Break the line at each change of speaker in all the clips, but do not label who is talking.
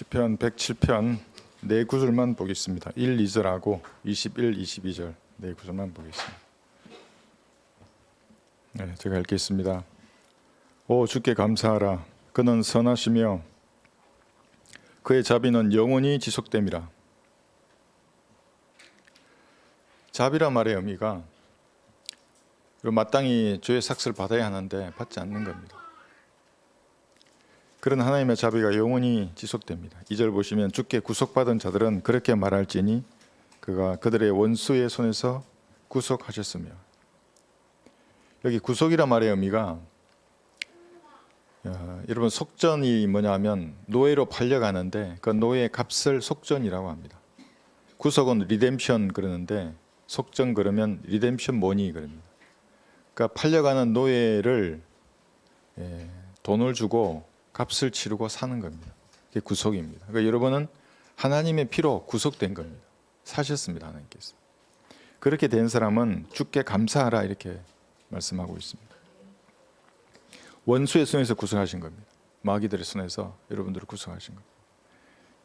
시편 107편 네 구절만 보겠습니다. 1, 2절하고 21, 22절 네 구절만 보겠습니다. 네, 제가 읽겠습니다. 오 주께 감사하라. 그는 선하시며 그의 자비는 영원히 지속됨이라. 자비란 말의 의미가 마땅히 죄의 삭스를 받아야 하는데 받지 않는 겁니다. 그런 하나님의 자비가 영원히 지속됩니다. 2절 보시면 주께 구속받은 자들은 그렇게 말할지니 그가 그들의 원수의 손에서 구속하셨으며. 여기 구속이란 말의 의미가 여러분 속전이 뭐냐면 노예로 팔려가는데 그 노예의 값을 속전이라고 합니다. 구속은 리뎀션 그러는데 속전 그러면 리뎀션 머니 그럽니다. 그러니까 팔려가는 노예를 돈을 주고 값을 치르고 사는 겁니다. 그게 구속입니다. 그러니까 여러분은 하나님의 피로 구속된 겁니다. 사셨습니다. 하나님께서. 그렇게 된 사람은 주께 감사하라 이렇게 말씀하고 있습니다. 원수의 손에서 구속하신 겁니다. 마귀들의 손에서 여러분들을 구속하신 겁니다.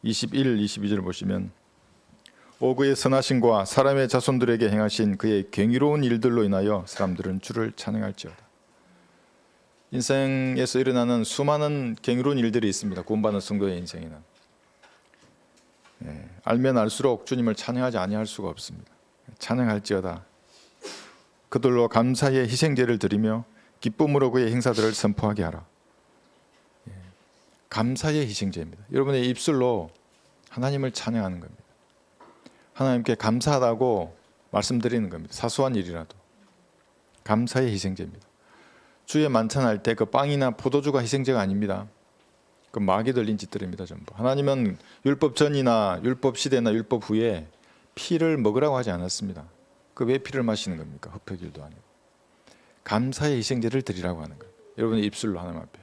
21, 22절 보시면 오 그의 선하심과 사람의 자손들에게 행하신 그의 경이로운 일들로 인하여 사람들은 주를 찬양할지어다. 인생에서 일어나는 수많은 경이로운 일들이 있습니다. 구원받은 성도의 인생에는 알면 알수록 주님을 찬양하지 아니할 수가 없습니다. 찬양할지어다. 그들로 감사의 희생제를 드리며 기쁨으로 그의 행사들을 선포하게 하라. 감사의 희생제입니다. 여러분의 입술로 하나님을 찬양하는 겁니다. 하나님께 감사하다고 말씀드리는 겁니다. 사소한 일이라도 감사의 희생제입니다. 주에 만찬할 때 그 빵이나 포도주가 희생제가 아닙니다. 그 마귀 들린 짓들입니다. 전부. 하나님은 율법 전이나 율법 시대나 율법 후에 피를 먹으라고 하지 않았습니다. 그 왜 피를 마시는 겁니까? 흡혈일도 아니고. 감사의 희생제를 드리라고 하는 거예요. 여러분의 입술로 하나님 앞에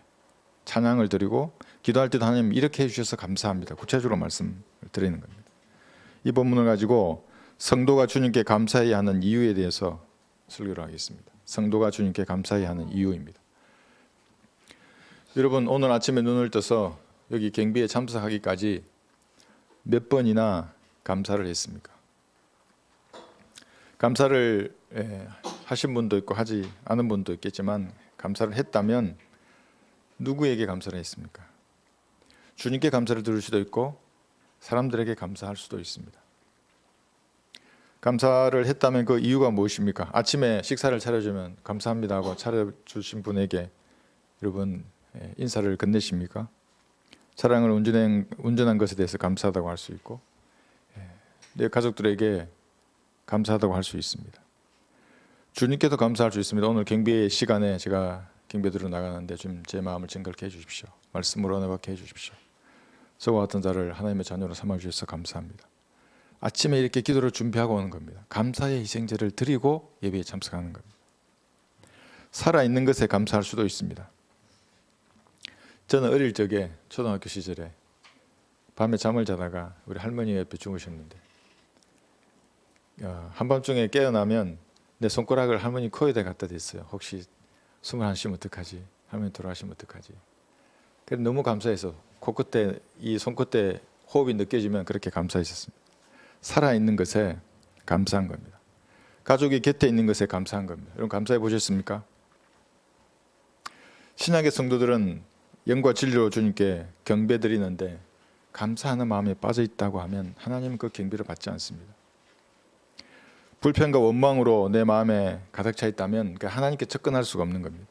찬양을 드리고 기도할 때도 하나님 이렇게 해주셔서 감사합니다. 구체적으로 말씀을 드리는 겁니다. 이 본문을 가지고 성도가 주님께 감사해야 하는 이유에 대해서 설교를 하겠습니다. 성도가 주님께 감사해야 하는 이유입니다. 여러분 오늘 아침에 눈을 떠서 여기 경비에 참석하기까지 몇 번이나 감사를 했습니까? 감사를 하신 분도 있고 하지 않은 분도 있겠지만 감사를 했다면 누구에게 감사를 했습니까? 주님께 감사를 드릴 수도 있고 사람들에게 감사할 수도 있습니다. 감사를 했다면 그 이유가 무엇입니까? 아침에 식사를 차려주면 감사합니다 하고 차려주신 분에게 여러분 인사를 건네십니까? 차량을 운전한 것에 대해서 감사하다고 할 수 있고 내 가족들에게 감사하다고 할 수 있습니다. 주님께도 감사할 수 있습니다. 오늘 경비의 시간에 제가 경비들로 나가는데 좀 제 마음을 정결케 해주십시오. 말씀으로 은혜받게 해주십시오. 저와 같은 자를 하나님의 자녀로 삼아주셔서 감사합니다. 아침에 이렇게 기도를 준비하고 오는 겁니다. 감사의 희생제를 드리고 예배에 참석하는 겁니다. 살아있는 것에 감사할 수도 있습니다. 저는 어릴 적에 초등학교 시절에 밤에 잠을 자다가 우리 할머니 옆에 주무셨는데 한밤중에 깨어나면 내 손가락을 할머니 코에다 갖다 댔어요. 혹시 숨을 안 쉬면 어떡하지? 할머니 돌아가시면 어떡하지? 그래서 너무 감사해서 코끝에 이 손끝에 호흡이 느껴지면 그렇게 감사했었습니다. 살아있는 것에 감사한 겁니다. 가족이 곁에 있는 것에 감사한 겁니다. 여러분 감사해 보셨습니까? 신약의 성도들은 영과 진리로 주님께 경배 드리는데 감사하는 마음에 빠져 있다고 하면 하나님은 그 경배를 받지 않습니다. 불평과 원망으로 내 마음에 가득 차 있다면 하나님께 접근할 수가 없는 겁니다.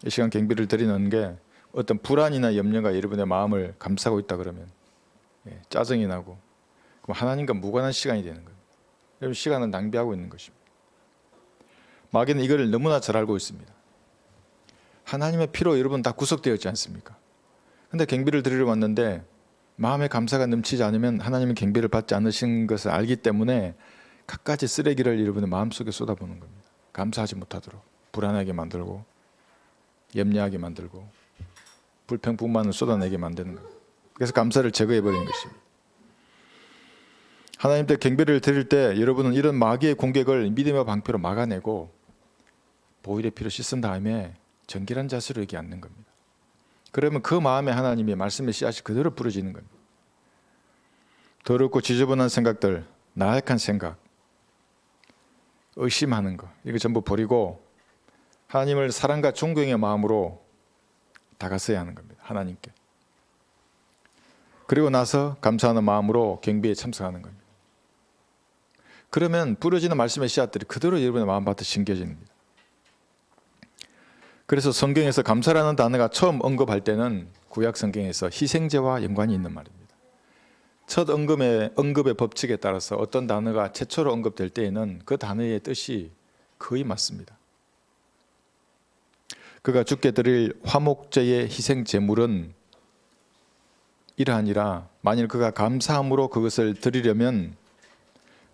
이 시간 경배를 드리는 게 어떤 불안이나 염려가 여러분의 마음을 감싸고 있다 그러면 짜증이 나고 그럼 하나님과 무관한 시간이 되는 거예요. 여러분 시간을 낭비하고 있는 것입니다. 마귀는 이걸 너무나 잘 알고 있습니다. 하나님의 피로 여러분 다 구속되었지 않습니까? 그런데 경배를 드리러 왔는데 마음에 감사가 넘치지 않으면 하나님은 경배를 받지 않으신 것을 알기 때문에 갖가지 쓰레기를 여러분의 마음속에 쏟아부는 겁니다. 감사하지 못하도록 불안하게 만들고 염려하게 만들고 불평,분만을 쏟아내게 만드는 겁니다. 그래서 감사를 제거해버리는 것입니다. 하나님 때 경배를 드릴 때 여러분은 이런 마귀의 공격을 믿음의 방패로 막아내고 보혈의 피로 씻은 다음에 정결한 자세로 여기 앉는 겁니다. 그러면 그 마음에 하나님의 말씀의 씨앗이 그대로 뿌려지는 겁니다. 더럽고 지저분한 생각들, 나약한 생각, 의심하는 거, 이거 전부 버리고 하나님을 사랑과 존경의 마음으로 다가서야 하는 겁니다. 하나님께. 그리고 나서 감사하는 마음으로 경배에 참석하는 겁니다. 그러면 뿌려지는 말씀의 씨앗들이 그대로 여러분의 마음밭에 심겨집니다. 그래서 성경에서 감사라는 단어가 처음 언급할 때는 구약 성경에서 희생제와 연관이 있는 말입니다. 첫 언급의 법칙에 따라서 어떤 단어가 최초로 언급될 때에는 그 단어의 뜻이 거의 맞습니다. 그가 주께 드릴 화목제의 희생 제물은 이러하니라. 만일 그가 감사함으로 그것을 드리려면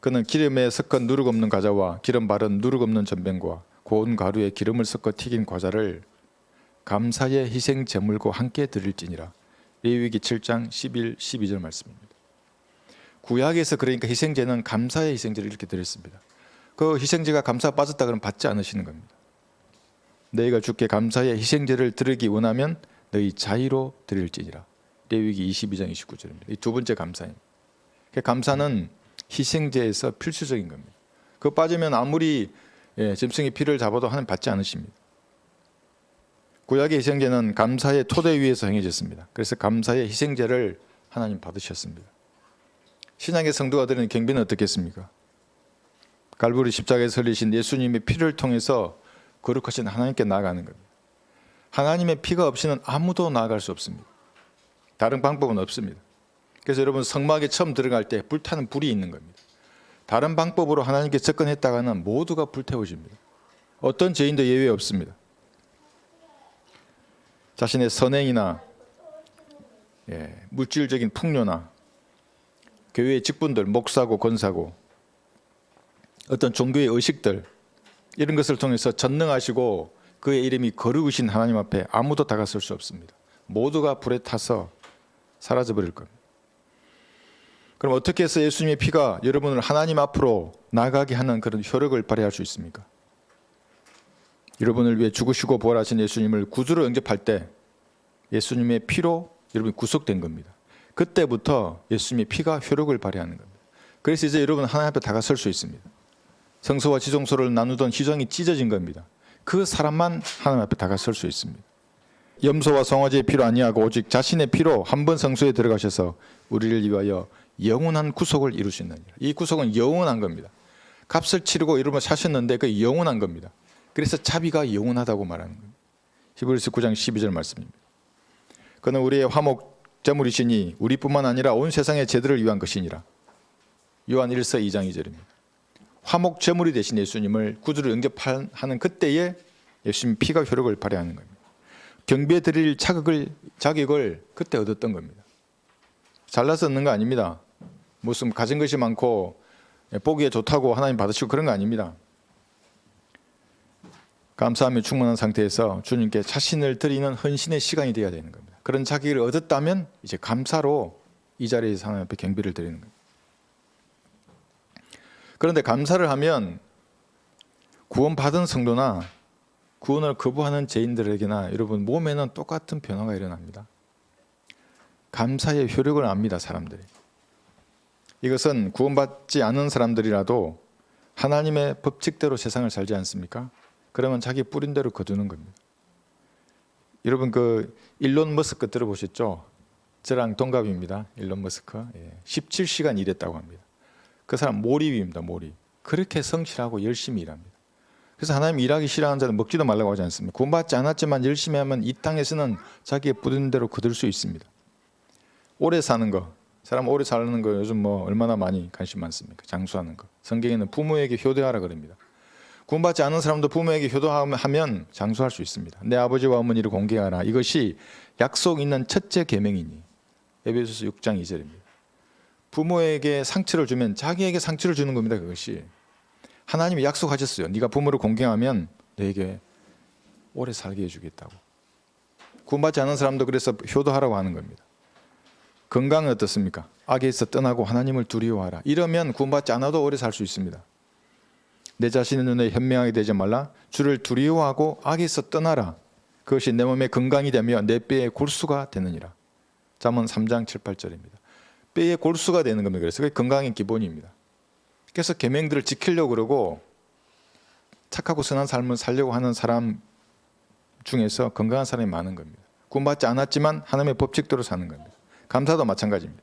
그는 기름에 섞은 누룩 없는 과자와 기름 바른 누룩 없는 전병과 고운 가루에 기름을 섞어 튀긴 과자를 감사의 희생 제물과 함께 드릴지니라. 레위기 7장 11, 12절 말씀입니다. 구약에서 그러니까 희생제는 감사의 희생제를 이렇게 드렸습니다. 그 희생제가 감사가 빠졌다 그러면 받지 않으시는 겁니다. 너희가 주께 감사의 희생제를 드리기 원하면 너희 자의로 드릴지니라. 레위기 22장 29절입니다. 이 두 번째 감사입니다. 감사는 희생제에서 필수적인 겁니다. 그거 빠지면 아무리 짐승이 피를 잡아도 하나님 받지 않으십니다. 구약의 희생제는 감사의 토대 위에서 행해졌습니다. 그래서 감사의 희생제를 하나님 받으셨습니다. 신약의 성도가 드리는 경배는 어떻겠습니까? 갈보리 십자가에서 흘리신 예수님의 피를 통해서 거룩하신 하나님께 나아가는 겁니다. 하나님의 피가 없이는 아무도 나아갈 수 없습니다. 다른 방법은 없습니다. 그래서 여러분 성막에 처음 들어갈 때 불타는 불이 있는 겁니다. 다른 방법으로 하나님께 접근했다가는 모두가 불태워집니다. 어떤 죄인도 예외 없습니다. 자신의 선행이나 물질적인 풍요나 교회의 직분들, 목사고 권사고 어떤 종교의 의식들 이런 것을 통해서 전능하시고 그의 이름이 거룩으신 하나님 앞에 아무도 다가설 수 없습니다. 모두가 불에 타서 사라져버릴 겁니다. 그럼 어떻게 해서 예수님의 피가 여러분을 하나님 앞으로 나가게 하는 그런 효력을 발휘할 수 있습니까? 여러분을 위해 죽으시고 부활하신 예수님을 구주로 영접할 때 예수님의 피로 여러분이 구속된 겁니다. 그때부터 예수님의 피가 효력을 발휘하는 겁니다. 그래서 이제 여러분 하나님 앞에 다가설 수 있습니다. 성소와 지성소를 나누던 희정이 찢어진 겁니다. 그 사람만 하나님 앞에 다가설 수 있습니다. 염소와 송아지의 피로 아니하고 오직 자신의 피로 한 번 성소에 들어가셔서 우리를 위하여 영원한 구속을 이루시느니라. 이 구속은 영원한 겁니다. 값을 치르고 여러분 사셨는데 그 영원한 겁니다. 그래서 자비가 영원하다고 말하는 겁니다. 히브리서 9장 12절 말씀입니다. 그는 우리의 화목 제물이시니 우리뿐만 아니라 온 세상의 죄들을 위한 것이니라. 요한 1서 2장 2절입니다. 화목 제물이 되신 예수님을 구주로 영접하는 그때에 예수님 피가 효력을 발휘하는 겁니다. 경배 드릴 자격을 그때 얻었던 겁니다. 잘나서 얻는 거 아닙니다. 무슨 가진 것이 많고 보기에 좋다고 하나님 받으시고 그런 거 아닙니다. 감사함이 충만한 상태에서 주님께 자신을 드리는 헌신의 시간이 되어야 되는 겁니다. 그런 자격을 얻었다면 이제 감사로 이 자리에서 하나님 앞에 경배를 드리는 겁니다. 그런데 감사를 하면 구원받은 성도나 구원을 거부하는 죄인들에게나 여러분 몸에는 똑같은 변화가 일어납니다. 감사의 효력을 압니다, 사람들이. 이것은 구원받지 않은 사람들이라도 하나님의 법칙대로 세상을 살지 않습니까? 그러면 자기 뿌린 대로 거두는 겁니다. 여러분 그 일론 머스크 들어보셨죠? 저랑 동갑입니다. 일론 머스크. 17시간 일했다고 합니다. 그 사람 몰입입니다. 몰입. 그렇게 성실하고 열심히 일합니다. 그래서 하나님 일하기 싫어하는 자는 먹지도 말라고 하지 않습니다. 구원받지 않았지만 열심히 하면 이 땅에서는 자기의 뿌린 대로 거둘 수 있습니다. 오래 사는 거, 사람 오래 사는 거 요즘 뭐 얼마나 많이 관심 많습니까? 장수하는 거. 성경에는 부모에게 효도하라 그럽니다. 구원받지 않은 사람도 부모에게 효도하면 장수할 수 있습니다. 내 아버지와 어머니를 공경하라. 이것이 약속 있는 첫째 계명이니. 에베소서 6장 2절입니다. 부모에게 상처를 주면 자기에게 상처를 주는 겁니다. 그것이. 하나님이 약속하셨어요. 네가 부모를 공경하면 너에게 오래 살게 해주겠다고. 구원받지 않은 사람도 그래서 효도하라고 하는 겁니다. 건강은 어떻습니까? 악에서 떠나고 하나님을 두려워하라. 이러면 구원받지 않아도 오래 살 수 있습니다. 내 자신의 눈에 현명하게 되지 말라. 주를 두려워하고 악에서 떠나라. 그것이 내 몸에 건강이 되며 내 뼈의 골수가 되느니라. 잠언 3장 7, 8절입니다. 뼈의 골수가 되는 겁니다. 그래서 그게 건강의 기본입니다. 그래서 계명들을 지키려고 그러고 착하고 선한 삶을 살려고 하는 사람 중에서 건강한 사람이 많은 겁니다. 구원받지 않았지만 하나님의 법칙대로 사는 겁니다. 감사도 마찬가지입니다.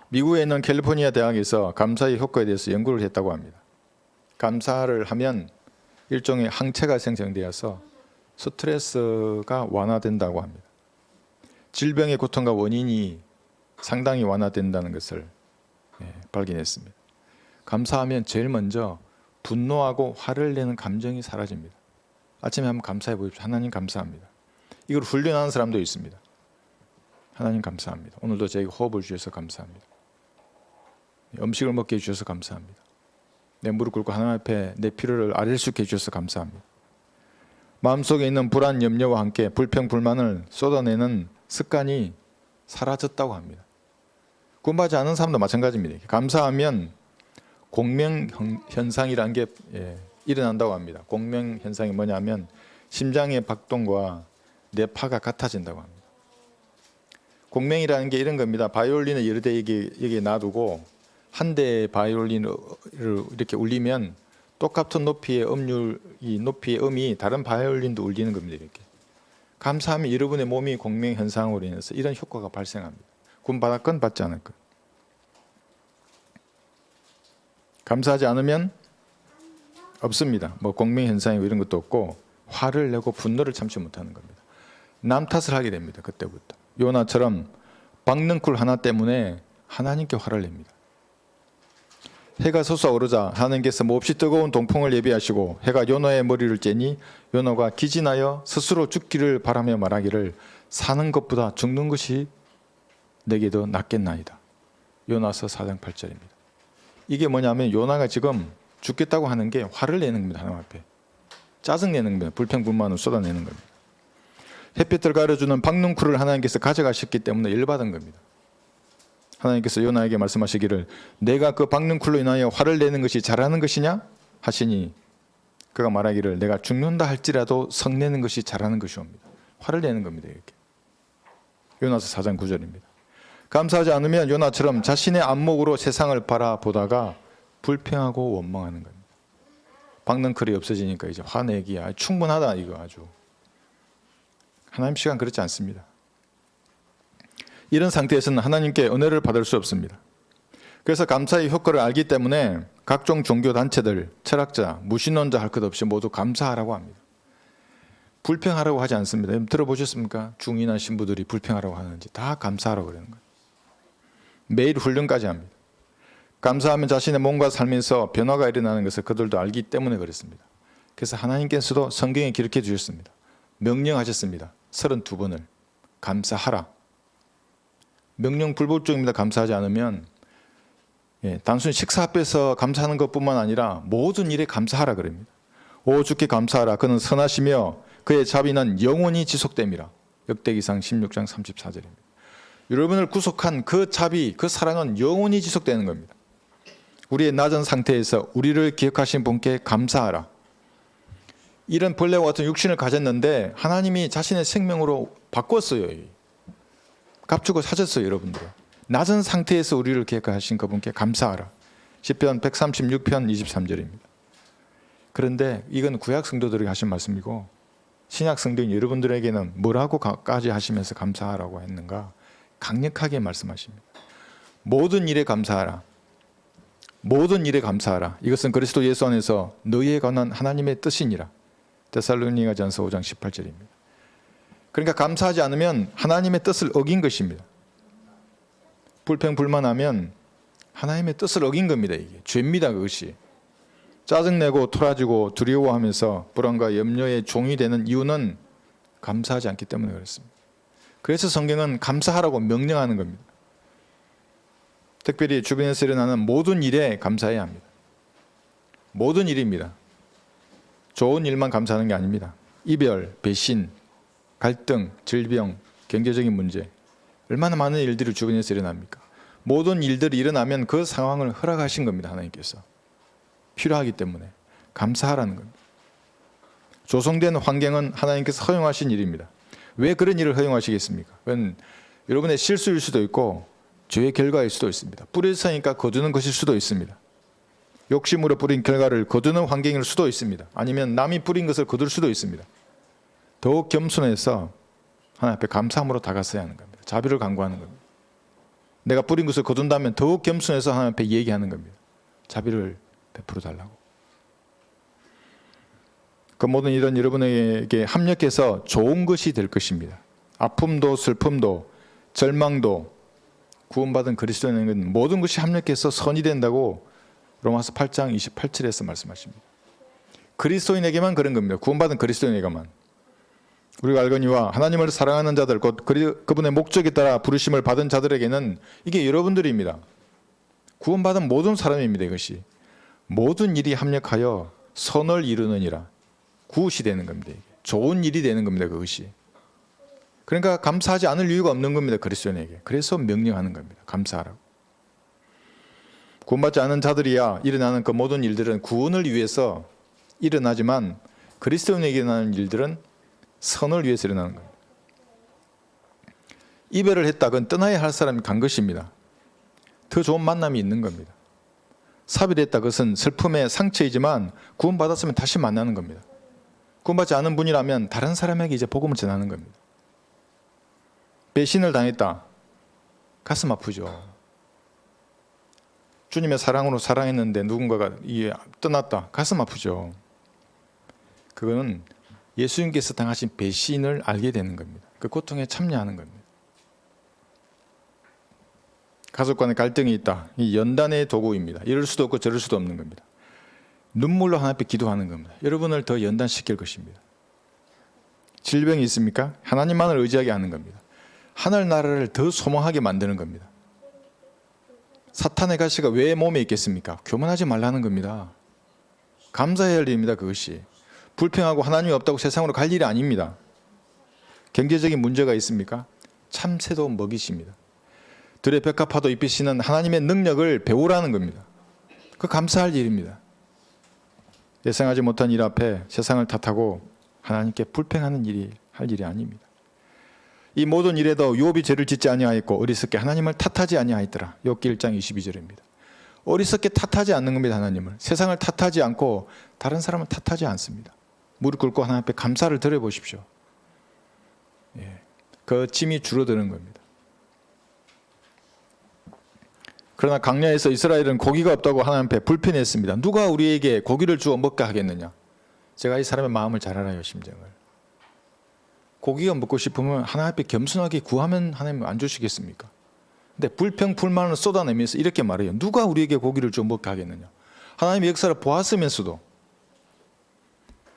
미국에 있는 캘리포니아 대학에서 감사의 효과에 대해서 연구를 했다고 합니다. 감사를 하면 일종의 항체가 생성되어서 스트레스가 완화된다고 합니다. 질병의 고통과 원인이 상당히 완화된다는 것을 발견했습니다. 감사하면 제일 먼저 분노하고 화를 내는 감정이 사라집니다. 아침에 한번 감사해 보십시오. 하나님 감사합니다. 이걸 훈련하는 사람도 있습니다. 하나님 감사합니다. 오늘도 저에게 호흡을 주셔서 감사합니다. 음식을 먹게 해주셔서 감사합니다. 내 무릎 꿇고 하나님 앞에 내 필요를 아뢰 수 있게 해주셔서 감사합니다. 마음속에 있는 불안, 염려와 함께 불평, 불만을 쏟아내는 습관이 사라졌다고 합니다. 구원받지 않은 사람도 마찬가지입니다. 감사하면 공명현상이라는 게 일어난다고 합니다. 공명현상이 뭐냐면 심장의 박동과 뇌파가 같아진다고 합니다. 공명이라는 게 이런 겁니다. 바이올린을 여러 대 여기에 놔두고 한 대의 바이올린을 이렇게 울리면 똑같은 높이의 이 높이의 음이 다른 바이올린도 울리는 겁니다. 이렇게. 감사하면 여러분의 몸이 공명현상으로 인해서 이런 효과가 발생합니다. 구원받았건 받지 않았건. 감사하지 않으면 없습니다. 뭐 공명현상이고 이런 것도 없고 화를 내고 분노를 참지 못하는 겁니다. 남 탓을 하게 됩니다. 그때부터. 요나처럼 박능쿨 하나 때문에 하나님께 화를 냅니다. 해가 솟아오르자 하나님께서 몹시 뜨거운 동풍을 예비하시고 해가 요나의 머리를 째니 요나가 기진하여 스스로 죽기를 바라며 말하기를 사는 것보다 죽는 것이 내게 더 낫겠나이다. 요나서 4장 8절입니다. 이게 뭐냐면 요나가 지금 죽겠다고 하는 게 화를 내는 겁니다. 하나님 앞에. 짜증내는 겁니다. 불평불만을 쏟아내는 겁니다. 햇빛을 가려주는 박능쿨을 하나님께서 가져가셨기 때문에 열받은 겁니다. 하나님께서 요나에게 말씀하시기를 내가 그 박능쿨로 인하여 화를 내는 것이 잘하는 것이냐 하시니 그가 말하기를 내가 죽는다 할지라도 성내는 것이 잘하는 것이옵니다. 화를 내는 겁니다. 이렇게. 요나서 4장 9절입니다. 감사하지 않으면 요나처럼 자신의 안목으로 세상을 바라보다가 불평하고 원망하는 겁니다. 박능쿨이 없어지니까 이제 화내기야 충분하다 이거 아주. 하나님 시간 그렇지 않습니다. 이런 상태에서는 하나님께 은혜를 받을 수 없습니다. 그래서 감사의 효과를 알기 때문에 각종 종교단체들, 철학자, 무신론자 할 것 없이 모두 감사하라고 합니다. 불평하라고 하지 않습니다. 들어보셨습니까? 중이나 신부들이 불평하라고 하는지 다 감사하라고 그러는 거예요. 매일 훈련까지 합니다. 감사하면 자신의 몸과 삶에서 변화가 일어나는 것을 그들도 알기 때문에 그렇습니다. 그래서 하나님께서도 성경에 기록해 주셨습니다. 명령하셨습니다. 32번을 감사하라. 명령 불복종입니다. 감사하지 않으면 단순히 식사 앞에서 감사하는 것뿐만 아니라 모든 일에 감사하라 그럽니다. 오 주께 감사하라. 그는 선하시며 그의 자비는 영원히 지속됨이라. 역대기상 16장 34절입니다. 여러분을 구속한 그 자비, 그 사랑은 영원히 지속되는 겁니다. 우리의 낮은 상태에서 우리를 기억하신 분께 감사하라. 이런 벌레와 같은 육신을 가졌는데 하나님이 자신의 생명으로 바꿨어요. 값주고 사셨어요. 여러분들. 낮은 상태에서 우리를 기억하신 그분께 감사하라. 시편 136편 23절입니다. 그런데 이건 구약 성도들에게 하신 말씀이고 신약 성도인 여러분들에게는 뭐라고까지 하시면서 감사하라고 했는가? 강력하게 말씀하십니다. 모든 일에 감사하라. 모든 일에 감사하라. 이것은 그리스도 예수 안에서 너희에 관한 하나님의 뜻이니라. 데살로니가전서 5장 18절입니다. 그러니까 감사하지 않으면 하나님의 뜻을 어긴 것입니다. 불평불만하면 하나님의 뜻을 어긴 겁니다. 이게 죄입니다. 그것이. 짜증내고 토라지고 두려워하면서 불안과 염려의 종이 되는 이유는 감사하지 않기 때문에 그렇습니다. 그래서 성경은 감사하라고 명령하는 겁니다. 특별히 주변에서 일어나는 모든 일에 감사해야 합니다. 모든 일입니다. 좋은 일만 감사하는 게 아닙니다. 이별, 배신, 갈등, 질병, 경제적인 문제 얼마나 많은 일들이 주변에서 일어납니까? 모든 일들이 일어나면 그 상황을 허락하신 겁니다. 하나님께서. 필요하기 때문에 감사하라는 겁니다. 조성된 환경은 하나님께서 허용하신 일입니다. 왜 그런 일을 허용하시겠습니까? 그건 여러분의 실수일 수도 있고 죄의 결과일 수도 있습니다. 뿌렸으니까 거두는 것일 수도 있습니다. 욕심으로 뿌린 결과를 거두는 환경일 수도 있습니다. 아니면 남이 뿌린 것을 거둘 수도 있습니다. 더욱 겸손해서 하나님 앞에 감사함으로 다가서야 하는 겁니다. 자비를 강구하는 겁니다. 내가 뿌린 것을 거둔다면 더욱 겸손해서 하나님 앞에 얘기하는 겁니다. 자비를 베풀어 달라고. 그 모든 일은 여러분에게 합력해서 좋은 것이 될 것입니다. 아픔도 슬픔도 절망도 구원받은 그리스도인에게는 모든 것이 합력해서 선이 된다고 로마서 8장 28절에서 말씀하십니다. 그리스도인에게만 그런 겁니다. 구원받은 그리스도인에게만. 우리가 알거니와 하나님을 사랑하는 자들 곧 그분의 목적에 따라 부르심을 받은 자들에게는 이게 여러분들입니다. 구원받은 모든 사람입니다. 이것이 모든 일이 합력하여 선을 이루느니라. 구원이 되는 겁니다. 이게. 좋은 일이 되는 겁니다. 그것이. 그러니까 감사하지 않을 이유가 없는 겁니다. 그리스도인에게. 그래서 명령하는 겁니다. 감사하라고. 구원받지 않은 자들이야 일어나는 그 모든 일들은 구원을 위해서 일어나지만 그리스도인에게 일어나는 일들은 선을 위해서 일어나는 겁니다. 이별을 했다. 그건 떠나야 할 사람이 간 것입니다. 더 좋은 만남이 있는 겁니다. 사별했다. 그것은 슬픔의 상처이지만 구원받았으면 다시 만나는 겁니다. 구원받지 않은 분이라면 다른 사람에게 이제 복음을 전하는 겁니다. 배신을 당했다. 가슴 아프죠. 주님의 사랑으로 사랑했는데 누군가가 떠났다. 가슴 아프죠. 그거는 예수님께서 당하신 배신을 알게 되는 겁니다. 그 고통에 참여하는 겁니다. 가족 간의 갈등이 있다. 이 연단의 도구입니다. 이럴 수도 없고 저럴 수도 없는 겁니다. 눈물로 하나님 앞에 기도하는 겁니다. 여러분을 더 연단시킬 것입니다. 질병이 있습니까? 하나님만을 의지하게 하는 겁니다. 하늘나라를 더 소망하게 만드는 겁니다. 사탄의 가시가 왜 몸에 있겠습니까? 교만하지 말라는 겁니다. 감사해야 할 일입니다. 그것이. 불평하고 하나님이 없다고 세상으로 갈 일이 아닙니다. 경제적인 문제가 있습니까? 참새도 먹이십니다. 들의 벽화파도 입히시는 하나님의 능력을 배우라는 겁니다. 그 감사할 일입니다. 예상하지 못한 일 앞에 세상을 탓하고 하나님께 불평하는 일이 할 일이 아닙니다. 이 모든 일에도 욥이 죄를 짓지 아니하였고 어리석게 하나님을 탓하지 아니하였더라. 욥기 1장 22절입니다. 어리석게 탓하지 않는 겁니다. 하나님을. 세상을 탓하지 않고 다른 사람을 탓하지 않습니다. 무릎 꿇고 하나님 앞에 감사를 드려보십시오. 그 짐이 줄어드는 겁니다. 그러나 광야에서 이스라엘은 고기가 없다고 하나님 앞에 불평했습니다. 누가 우리에게 고기를 주어 먹게 하겠느냐. 제가 이 사람의 마음을 잘 알아요. 심정을. 고기가 먹고 싶으면 하나님 앞에 겸손하게 구하면 하나님 안 주시겠습니까? 근데 불평 불만을 쏟아내면서 이렇게 말해요. 누가 우리에게 고기를 좀 먹게 하겠느냐. 하나님의 역사를 보았으면서도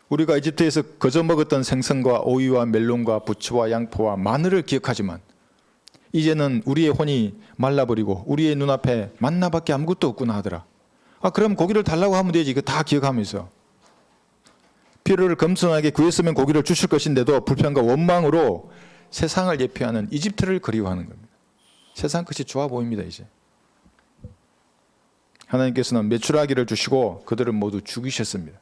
우리가 이집트에서 거저 먹었던 생선과 오이와 멜론과 부추와 양포와 마늘을 기억하지만 이제는 우리의 혼이 말라버리고 우리의 눈앞에 만나밖에 아무것도 없구나 하더라. 그럼 고기를 달라고 하면 되지. 이거 다 기억하면서. 필요를 겸손하게 구했으면 고기를 주실 것인데도 불평과 원망으로 세상을 예표하는 이집트를 그리워하는 겁니다. 세상 것이 좋아 보입니다. 이제 하나님께서는 메추라기를 주시고 그들을 모두 죽이셨습니다.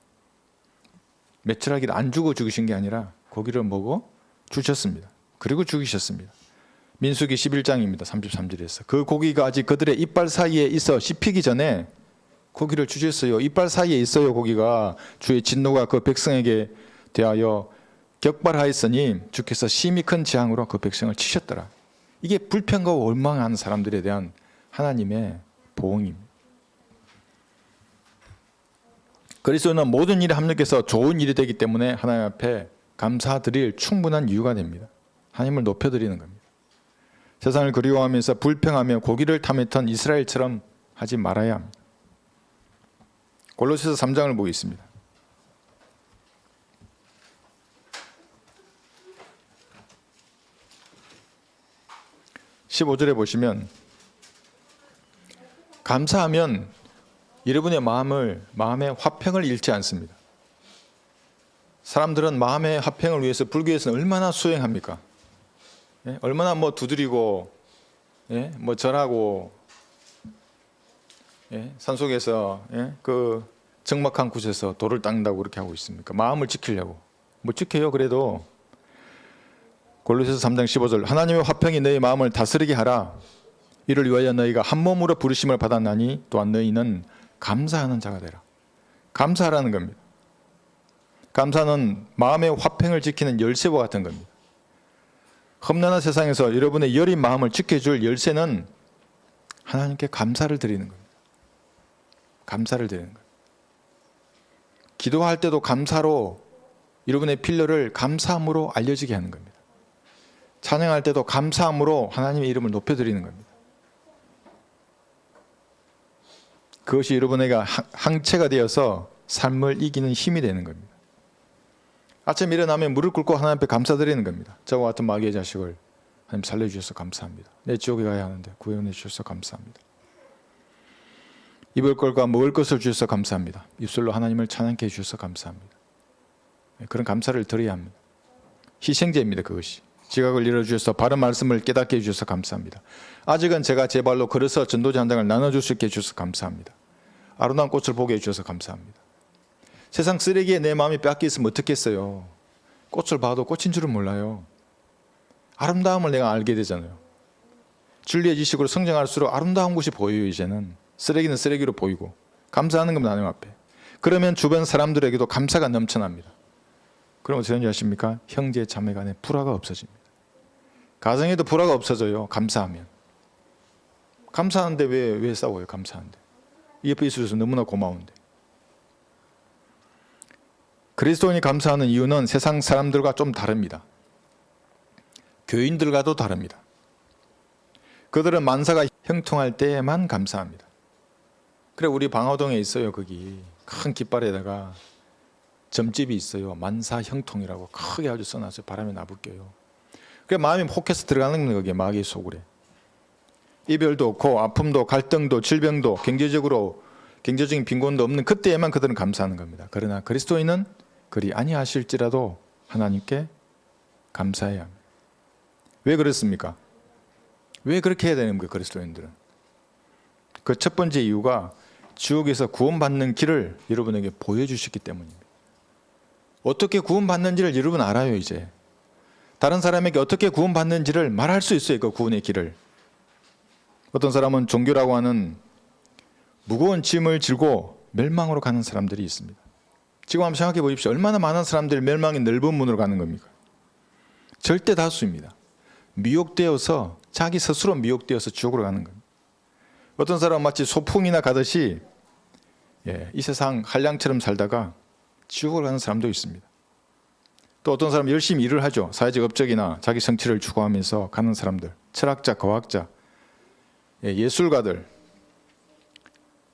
메추라기를 안 주고 죽이신 게 아니라 고기를 먹어 주셨습니다. 그리고 죽이셨습니다. 민수기 11장입니다. 33절에서 그 고기가 아직 그들의 이빨 사이에 있어 씹히기 전에 고기를 주셨어요. 이빨 사이에 있어요. 고기가. 주의 진노가 그 백성에게 대하여 격발하였으니 주께서 심히 큰 재앙으로 그 백성을 치셨더라. 이게 불평과 원망하는 사람들에 대한 하나님의 보응입니다. 그리스도는 모든 일에 합력해서 좋은 일이 되기 때문에 하나님 앞에 감사드릴 충분한 이유가 됩니다. 하나님을 높여드리는 겁니다. 세상을 그리워하면서 불평하며 고기를 탐했던 이스라엘처럼 하지 말아야 합니다. 골로새서 3장을 보겠습니다. 15절에 보시면 감사하면 여러분의 마음의 화평을 잃지 않습니다. 사람들은 마음의 화평을 위해서 불교에서는 얼마나 수행합니까? 예? 얼마나 두드리고, 예? 절하고, 예? 산속에서, 예? 그 적막한 곳에서 돌을 닦는다고 그렇게 하고 있습니까? 마음을 지키려고. 뭐 지켜요. 그래도 골로새서 3장 15절 하나님의 화평이 너희 마음을 다스리게 하라. 이를 위하여 너희가 한 몸으로 부르심을 받았나니 또한 너희는 감사하는 자가 되라. 감사하라는 겁니다. 감사는 마음의 화평을 지키는 열쇠와 같은 겁니다. 험난한 세상에서 여러분의 여린 마음을 지켜줄 열쇠는 하나님께 감사를 드리는 겁니다. 감사를 드리는 거예요. 기도할 때도 감사로 여러분의 필요를 감사함으로 알려지게 하는 겁니다. 찬양할 때도 감사함으로 하나님의 이름을 높여드리는 겁니다. 그것이 여러분에게 항체가 되어서 삶을 이기는 힘이 되는 겁니다. 아침 일어나면 무릎 꿇고 하나님 앞에 감사드리는 겁니다. 저와 같은 마귀의 자식을 하나님 살려주셔서 감사합니다. 내 지옥에 가야 하는데 구원해 주셔서 감사합니다. 입을 것과 먹을 것을 주셔서 감사합니다. 입술로 하나님을 찬양케 해주셔서 감사합니다. 그런 감사를 드려야 합니다. 희생제입니다. 그것이. 지각을 열어주셔서 바른 말씀을 깨닫게 해주셔서 감사합니다. 아직은 제가 제 발로 걸어서 전도지 한 장을 나눠줄 수 있게 해주셔서 감사합니다. 아름다운 꽃을 보게 해주셔서 감사합니다. 세상 쓰레기에 내 마음이 빼앗겨 있으면 어떻겠어요. 꽃을 봐도 꽃인 줄은 몰라요. 아름다움을 내가 알게 되잖아요. 진리의 지식으로 성장할수록 아름다운 것이 보여요. 이제는 쓰레기는 쓰레기로 보이고 감사하는 겁니다. 하나님 앞에. 그러면 주변 사람들에게도 감사가 넘쳐납니다. 그럼 어떻게 되는지 아십니까? 형제 자매 간에 불화가 없어집니다. 가정에도 불화가 없어져요. 감사하면. 감사하는데 왜 싸워요? 감사한데. 이 옆에 있어서 너무나 고마운데. 그리스도인이 감사하는 이유는 세상 사람들과 좀 다릅니다. 교인들과도 다릅니다. 그들은 만사가 형통할 때에만 감사합니다. 그래 우리 방화동에 있어요. 거기 큰 깃발에다가 점집이 있어요. 만사 형통이라고 크게 아주 써놨어요. 바람에 나불겨요. 그래 마음이 혹해서 들어가는 거예요. 거기에 마귀의 소굴에. 이별도 없고 아픔도 갈등도 질병도 경제적인 빈곤도 없는 그때에만 그들은 감사하는 겁니다. 그러나 그리스도인은 그리 아니하실지라도 하나님께 감사해야 합니다. 왜 그렇습니까? 왜 그렇게 해야 되는 거예요? 그리스도인들은. 그 첫 번째 이유가 지옥에서 구원받는 길을 여러분에게 보여주셨기 때문입니다. 어떻게 구원받는지를 여러분 알아요. 이제 다른 사람에게 어떻게 구원받는지를 말할 수 있어요. 그 구원의 길을. 어떤 사람은 종교라고 하는 무거운 짐을 지고 멸망으로 가는 사람들이 있습니다. 지금 한번 생각해 보십시오. 얼마나 많은 사람들이 멸망의 넓은 문으로 가는 겁니까? 절대 다수입니다. 미혹되어서 자기 스스로 미혹되어서 지옥으로 가는 겁니다. 어떤 사람은 마치 소풍이나 가듯이 이 세상 한량처럼 살다가 지옥을 가는 사람도 있습니다. 또 어떤 사람은 열심히 일을 하죠. 사회적 업적이나 자기 성취를 추구하면서 가는 사람들, 철학자, 과학자, 예술가들,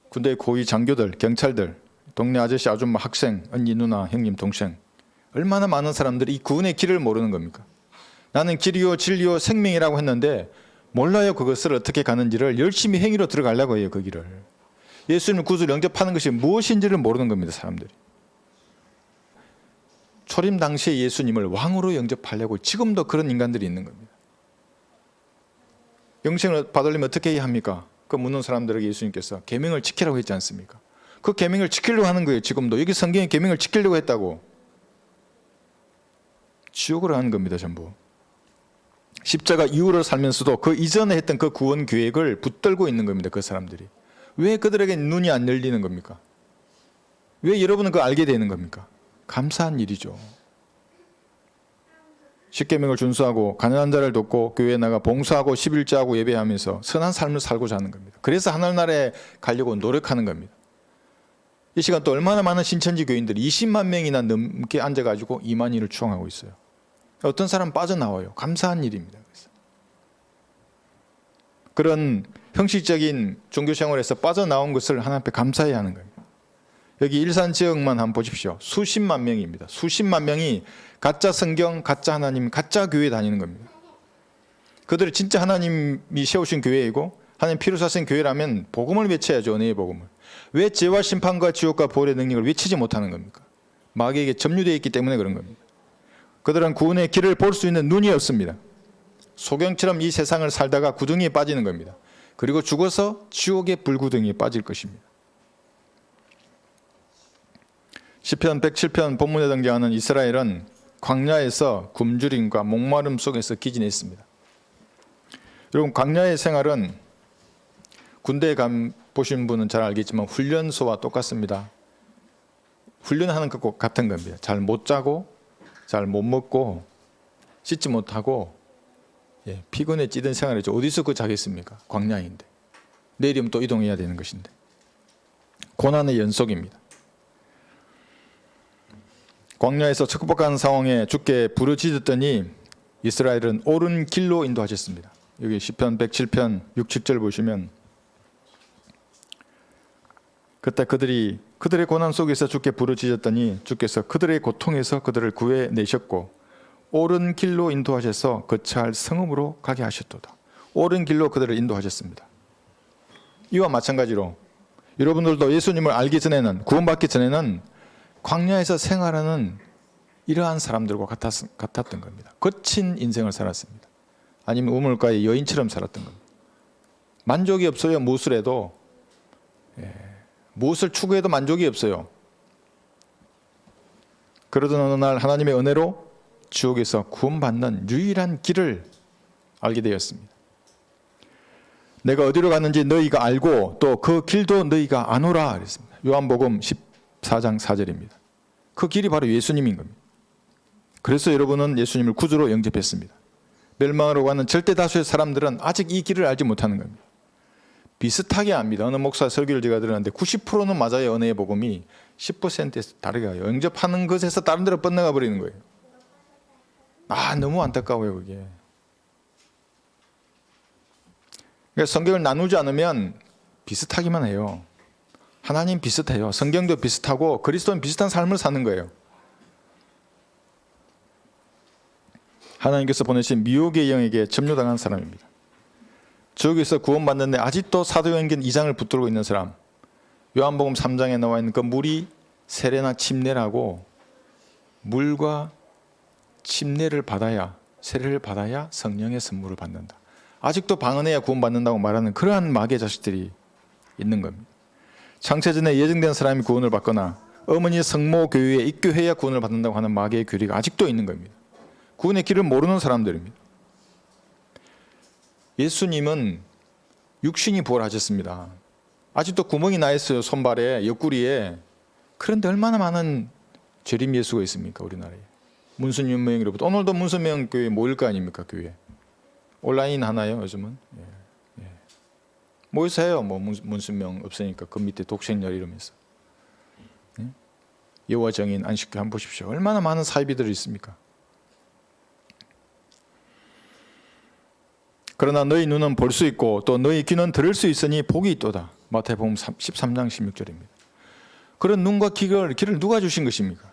군대의 고위 장교들, 경찰들, 동네 아저씨, 아줌마, 학생, 언니, 누나, 형님, 동생, 얼마나 많은 사람들이 이 구원의 길을 모르는 겁니까? 나는 길이요 진리요 생명이라고 했는데 몰라요. 그것을 어떻게 가는지를. 열심히 행위로 들어가려고 해요. 그 길을. 예수님 구주를 영접하는 것이 무엇인지를 모르는 겁니다. 사람들이. 초림 당시에 예수님을 왕으로 영접하려고 지금도 그런 인간들이 있는 겁니다. 영생을 받으려면 어떻게 해야 합니까? 그 묻는 사람들에게 예수님께서 계명을 지키라고 했지 않습니까? 그 계명을 지키려고 하는 거예요. 지금도. 여기 성경에 계명을 지키려고 했다고. 지옥으로 하는 겁니다. 전부. 십자가 이후를 살면서도 그 이전에 했던 그 구원 계획을 붙들고 있는 겁니다. 그 사람들이. 왜 그들에게 눈이 안 열리는 겁니까? 왜 여러분은 그걸 알게 되는 겁니까? 감사한 일이죠. 십계명을 준수하고 가난한 자를 돕고 교회에 나가 봉사하고 11조하고 예배하면서 선한 삶을 살고자 하는 겁니다. 그래서 하늘나라에 가려고 노력하는 겁니다. 이 시간 또 얼마나 많은 신천지 교인들이 20만 명이나 넘게 앉아가지고 이만희를 추앙하고 있어요. 어떤 사람 빠져나와요. 감사한 일입니다. 그래서. 그런 형식적인 종교생활에서 빠져나온 것을 하나님 앞에 감사해야 하는 겁니다. 여기 일산 지역만 한번 보십시오. 수십만 명입니다. 수십만 명이 가짜 성경, 가짜 하나님, 가짜 교회 다니는 겁니다. 그들이 진짜 하나님이 세우신 교회이고 하나님 피로 사신 교회라면 복음을 외쳐야죠. 은혜의 복음을. 왜 죄와 심판과 지옥과 보혈의 능력을 외치지 못하는 겁니까? 마귀에게 점유되어 있기 때문에 그런 겁니다. 그들은 구원의 길을 볼 수 있는 눈이 없습니다. 소경처럼 이 세상을 살다가 구덩이에 빠지는 겁니다. 그리고 죽어서 지옥의 불구덩이에 빠질 것입니다. 시편 107편 본문에 등장하는 이스라엘은 광야에서 굶주림과 목마름 속에서 기진했습니다. 여러분, 광야의 생활은 군대에 보신 분은 잘 알겠지만 훈련소와 똑같습니다. 훈련하는 것과 같은 겁니다. 잘 못 자고 잘 못 먹고 씻지 못하고 피곤에 찌든 생활이죠. 어디서 그 자겠습니까? 광야인데 내일이면 또 이동해야 되는 것인데 고난의 연속입니다. 광야에서 척박한 상황에 주께 부르짖었더니 이스라엘은 옳은 길로 인도하셨습니다. 여기 시편 107편 6, 7절 보시면 그때 그들의 고난 속에서 주께 부르짖었더니 주께서 그들의 고통에서 그들을 구해내셨고 옳은 길로 인도하셔서 거처할 성읍으로 가게 하셨도다. 옳은 길로 그들을 인도하셨습니다. 이와 마찬가지로 여러분들도 예수님을 알기 전에는, 구원받기 전에는 광야에서 생활하는 이러한 사람들과 같았던 겁니다. 거친 인생을 살았습니다. 아니면 우물가의 여인처럼 살았던 겁니다. 만족이 없어요. 무엇을 해도. 무엇을 추구해도 만족이 없어요. 그러던 어느 날 하나님의 은혜로 지옥에서 구원받는 유일한 길을 알게 되었습니다. 내가 어디로 가는지 너희가 알고 또 그 길도 너희가 아노라 그랬습니다. 요한복음 14장 4절입니다. 그 길이 바로 예수님인 겁니다. 그래서 여러분은 예수님을 구주로 영접했습니다. 멸망으로 가는 절대 다수의 사람들은 아직 이 길을 알지 못하는 겁니다. 비슷하게 압니다. 어느 목사 설교를 제가 들었는데 90%는 맞아요. 은혜의 복음이 10%에서 다르게 가요. 영접하는 것에서 다른 데로 뻗나가 버리는 거예요. 너무 안타까워요, 그게. 그러니까 성경을 나누지 않으면 비슷하기만 해요. 하나님 비슷해요. 성경도 비슷하고 그리스도는 비슷한 삶을 사는 거예요. 하나님께서 보내신 미혹의 영에게 점유당한 사람입니다. 지옥에서 구원받는데 아직도 사도행전 2장을 붙들고 있는 사람. 요한복음 3장에 나와 있는 그 물이 세례나 침례라고 물과 침례를 받아야, 세례를 받아야 성령의 선물을 받는다. 아직도 방언해야 구원받는다고 말하는 그러한 마귀의 자식들이 있는 겁니다. 창세전에 예정된 사람이 구원을 받거나 어머니 성모 교회에 입교해야 구원을 받는다고 하는 마귀의 교리가 아직도 있는 겁니다. 구원의 길을 모르는 사람들입니다. 예수님은 육신이 부활하셨습니다. 아직도 구멍이 나 있어요. 손발에, 옆구리에. 그런데 얼마나 많은 재림 예수가 있습니까, 우리나라에. 문순윤명으로부터 오늘도 문순명 교회 모일 거 아닙니까, 교회. 온라인 하나요, 요즘은? 모여서 해요. 문순명 없으니까 그 밑에 독생열 이러면서. 여호와 정인 안식교 한번 보십시오. 얼마나 많은 사이비들이 있습니까? 그러나 너희 눈은 볼 수 있고 또 너희 귀는 들을 수 있으니 복이 있도다. 마태복음 13장 16절입니다. 그런 눈과 귀를 누가 주신 것입니까?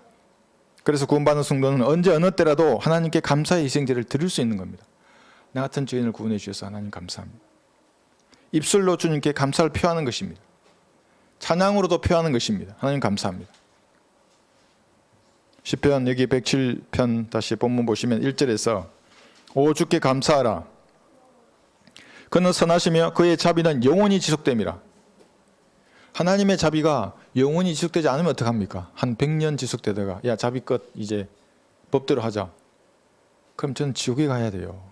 그래서 구원받는 성도는 언제 어느 때라도 하나님께 감사의 희생제를 드릴 수 있는 겁니다. 나 같은 죄인을 구원해 주셔서 하나님 감사합니다. 입술로 주님께 감사를 표하는 것입니다. 찬양으로도 표하는 것입니다. 하나님 감사합니다. 시편 여기 107편 다시 본문 보시면 1절에서 오 주께 감사하라. 그는 선하시며 그의 자비는 영원히 지속됨이라. 하나님의 자비가 영원히 지속되지 않으면 어떡합니까? 한 100년 지속되다가 야 자비 끝 이제 법대로 하자. 그럼 저는 지옥에 가야 돼요.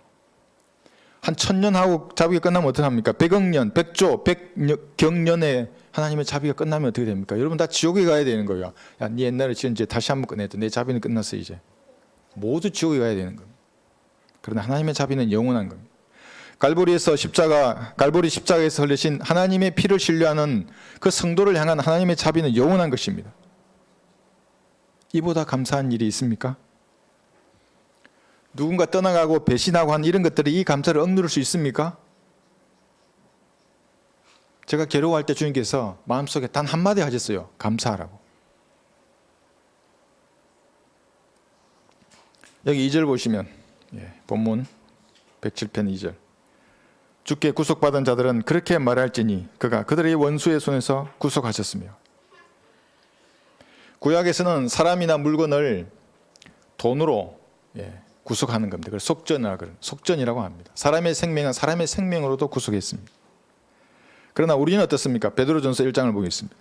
한 1000년 하고 자비가 끝나면 어떡합니까? 100억 년, 100조, 100경년에 하나님의 자비가 끝나면 어떻게 됩니까? 여러분 다 지옥에 가야 되는 거예요. 야, 네 옛날에 지은 죄 다시 한번 끝냈다. 내 자비는 끝났어 이제. 모두 지옥에 가야 되는 겁니다. 그러나 하나님의 자비는 영원한 겁니다. 갈보리 십자가에서 흘리신 하나님의 피를 신뢰하는 그 성도를 향한 하나님의 자비는 영원한 것입니다. 이보다 감사한 일이 있습니까? 누군가 떠나가고 배신하고 한 이런 것들이 이 감사를 억누를 수 있습니까? 제가 괴로워할 때 주님께서 마음속에 단 한마디 하셨어요. 감사하라고. 여기 2절 보시면 본문 107편 2절 주께 구속받은 자들은 그렇게 말할지니 그가 그들의 원수의 손에서 구속하셨으며. 구약에서는 사람이나 물건을 돈으로 구속하는 겁니다. 그래서 속전이라고 합니다. 사람의 생명은 사람의 생명으로도 구속했습니다. 그러나 우리는 어떻습니까? 베드로전서 1장을 보겠습니다.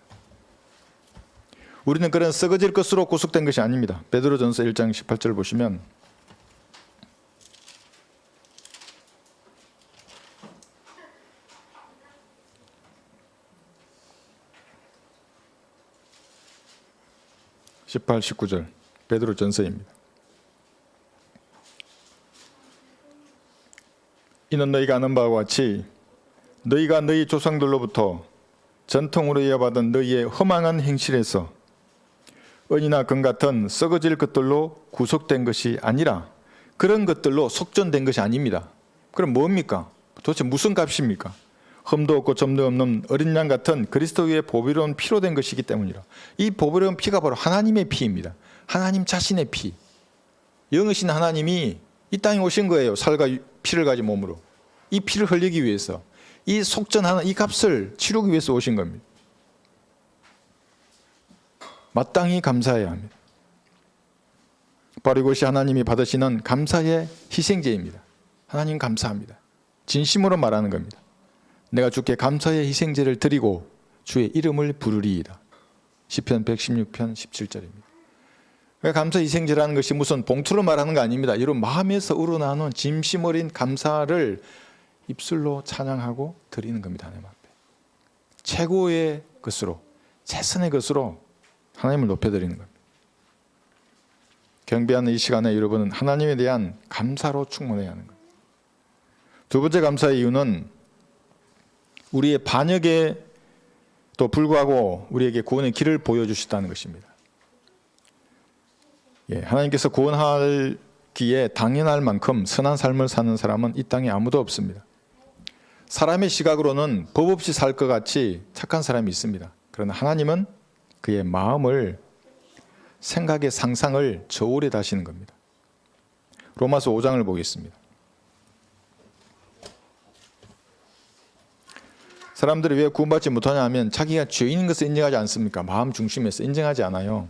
우리는 그런 썩어질 것으로 구속된 것이 아닙니다. 베드로전서 1장 18절 보시면 (18, 19절) 베드로전서입니다. 이는 너희가 아는 바와 같이 너희가 너희 조상들로부터 전통으로 이어받은 너희의 허망한 행실에서 은이나 금 같은 썩어질 것들로 구속된 것이 아니라 그런 것들로 속전된 것이 아닙니다. 그럼 뭡니까? 도대체 무슨 값입니까? 흠도 없고 점도 없는 어린 양 같은 그리스도의 보배로운 피로 된 것이기 때문이라. 이 보배로운 피가 바로 하나님의 피입니다. 하나님 자신의 피. 영이신 하나님이 이 땅에 오신 거예요. 살과 피를 가진 몸으로. 이 피를 흘리기 위해서, 이 속전하는 이 값을 치르기 위해서 오신 겁니다. 마땅히 감사해야 합니다. 바로 이것이 하나님이 받으시는 감사의 희생제입니다. 하나님 감사합니다. 진심으로 말하는 겁니다. 내가 주께 감사의 희생제를 드리고 주의 이름을 부르리이다. 시편 116편 17절입니다. 감사 희생제라는 것이 무슨 봉투로 말하는 거 아닙니다. 이런 마음에서 우러나오는 진심 어린 감사를 입술로 찬양하고 드리는 겁니다. 하나님 앞에 최고의 것으로, 최선의 것으로 하나님을 높여드리는 겁니다. 경배하는 이 시간에 여러분은 하나님에 대한 감사로 충만해야 하는 거예요. 두 번째 감사의 이유는 우리의 반역에도 불구하고 우리에게 구원의 길을 보여주셨다는 것입니다. 하나님께서 구원하기에 당연할 만큼 선한 삶을 사는 사람은 이 땅에 아무도 없습니다. 사람의 시각으로는 법 없이 살 것 같이 착한 사람이 있습니다. 그러나 하나님은 그의 마음을, 생각의 상상을 저울에 다시는 겁니다. 로마서 5장을 보겠습니다. 사람들이 왜 구원받지 못하냐 하면 자기가 죄인인 것을 인정하지 않습니까? 마음 중심에서 인정하지 않아요.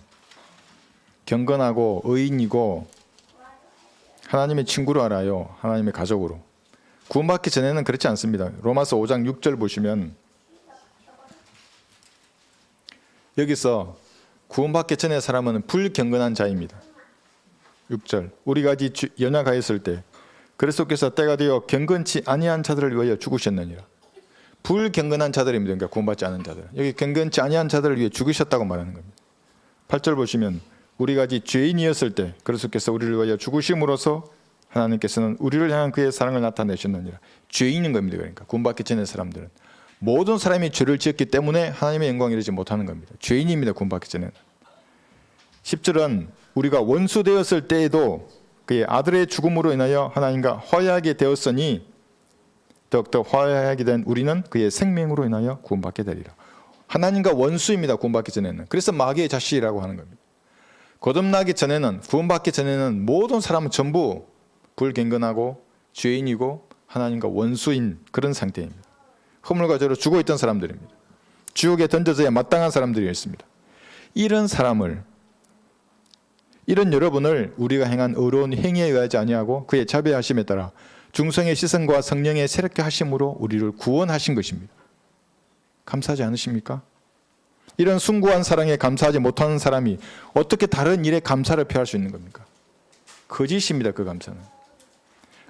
경건하고 의인이고 하나님의 친구로 알아요. 하나님의 가족으로. 구원받기 전에는 그렇지 않습니다. 로마서 5장 6절 보시면 여기서 구원받기 전의 사람은 불경건한 자입니다. 6절 우리가 아직 연약하였을 때 그리스도께서 때가 되어 경건치 아니한 자들을 위하여 죽으셨느니라. 불경건한 자들입니다. 그러니까 구원받지 않은 자들. 여기 경건치 아니한 자들을 위해 죽으셨다고 말하는 겁니다. 8절 보시면 우리가 아직 죄인이었을 때 그리스도께서 우리를 위하여 죽으심으로써 하나님께서는 우리를 향한 그의 사랑을 나타내셨느니라. 죄인인 겁니다. 그러니까 구원받기 전의 사람들은 모든 사람이 죄를 지었기 때문에 하나님의 영광을 이루지 못하는 겁니다. 죄인입니다. 구원받기 전에는. 10절은 우리가 원수 되었을 때에도 그의 아들의 죽음으로 인하여 하나님과 화해하게 되었으니 더욱더 화해하게 된 우리는 그의 생명으로 인하여 구원받게 되리라. 하나님과 원수입니다. 구원받기 전에는. 그래서 마귀의 자식이라고 하는 겁니다. 거듭나기 전에는, 구원받기 전에는 모든 사람은 전부 불경건하고 죄인이고 하나님과 원수인 그런 상태입니다. 허물과 죄로 죽어있던 사람들입니다. 지옥에 던져져야 마땅한 사람들이었습니다. 이런 사람을, 이런 여러분을 우리가 행한 의로운 행위에 의하지 아니하고 그의 자비하심에 따라 중성의 시선과 성령의 새롭게 하심으로 우리를 구원하신 것입니다. 감사하지 않으십니까? 이런 숭고한 사랑에 감사하지 못하는 사람이 어떻게 다른 일에 감사를 표할 수 있는 겁니까? 거짓입니다. 그 감사는.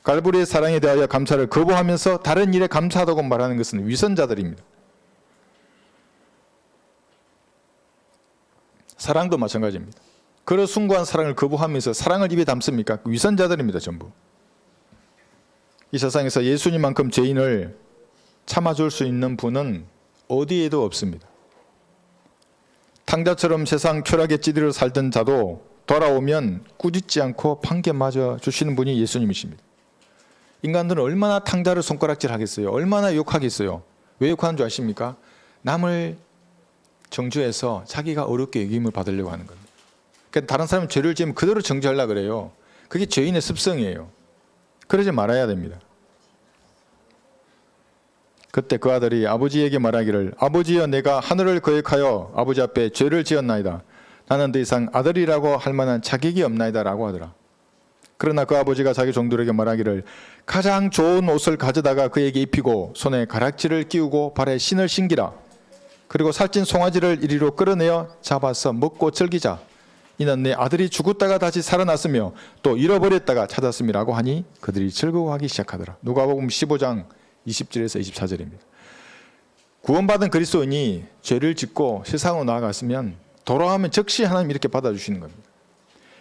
갈보리의 사랑에 대하여 감사를 거부하면서 다른 일에 감사하다고 말하는 것은 위선자들입니다. 사랑도 마찬가지입니다. 그런 숭고한 사랑을 거부하면서 사랑을 입에 담습니까? 위선자들입니다. 전부. 이 세상에서 예수님만큼 죄인을 참아줄 수 있는 분은 어디에도 없습니다. 탕자처럼 세상 쾌락에 찌들어 살던 자도 돌아오면 꾸짖지 않고 판결 맞아 주시는 분이 예수님이십니다. 인간들은 얼마나 탕자를 손가락질 하겠어요? 얼마나 욕하겠어요? 왜 욕하는 줄 아십니까? 남을 정죄해서 자기가 어렵게 여김을 받으려고 하는 겁니다. 그러니까 다른 사람이 죄를 지으면 그대로 정죄하려고 그래요. 그게 죄인의 습성이에요. 그러지 말아야 됩니다. 그때 그 아들이 아버지에게 말하기를 아버지여 내가 하늘을 거역하여 아버지 앞에 죄를 지었나이다. 나는 더 이상 아들이라고 할 만한 자격이 없나이다 라고 하더라. 그러나 그 아버지가 자기 종들에게 말하기를 가장 좋은 옷을 가져다가 그에게 입히고 손에 가락지를 끼우고 발에 신을 신기라. 그리고 살찐 송아지를 이리로 끌어내어 잡아서 먹고 즐기자. 이는 내 아들이 죽었다가 다시 살아났으며 또 잃어버렸다가 찾았음이라고 하니 그들이 즐거워하기 시작하더라. 누가복음 15장 20절에서 24절입니다. 구원받은 그리스도인이 죄를 짓고 세상으로 나아갔으면 돌아오면 즉시 하나님 이렇게 받아주시는 겁니다.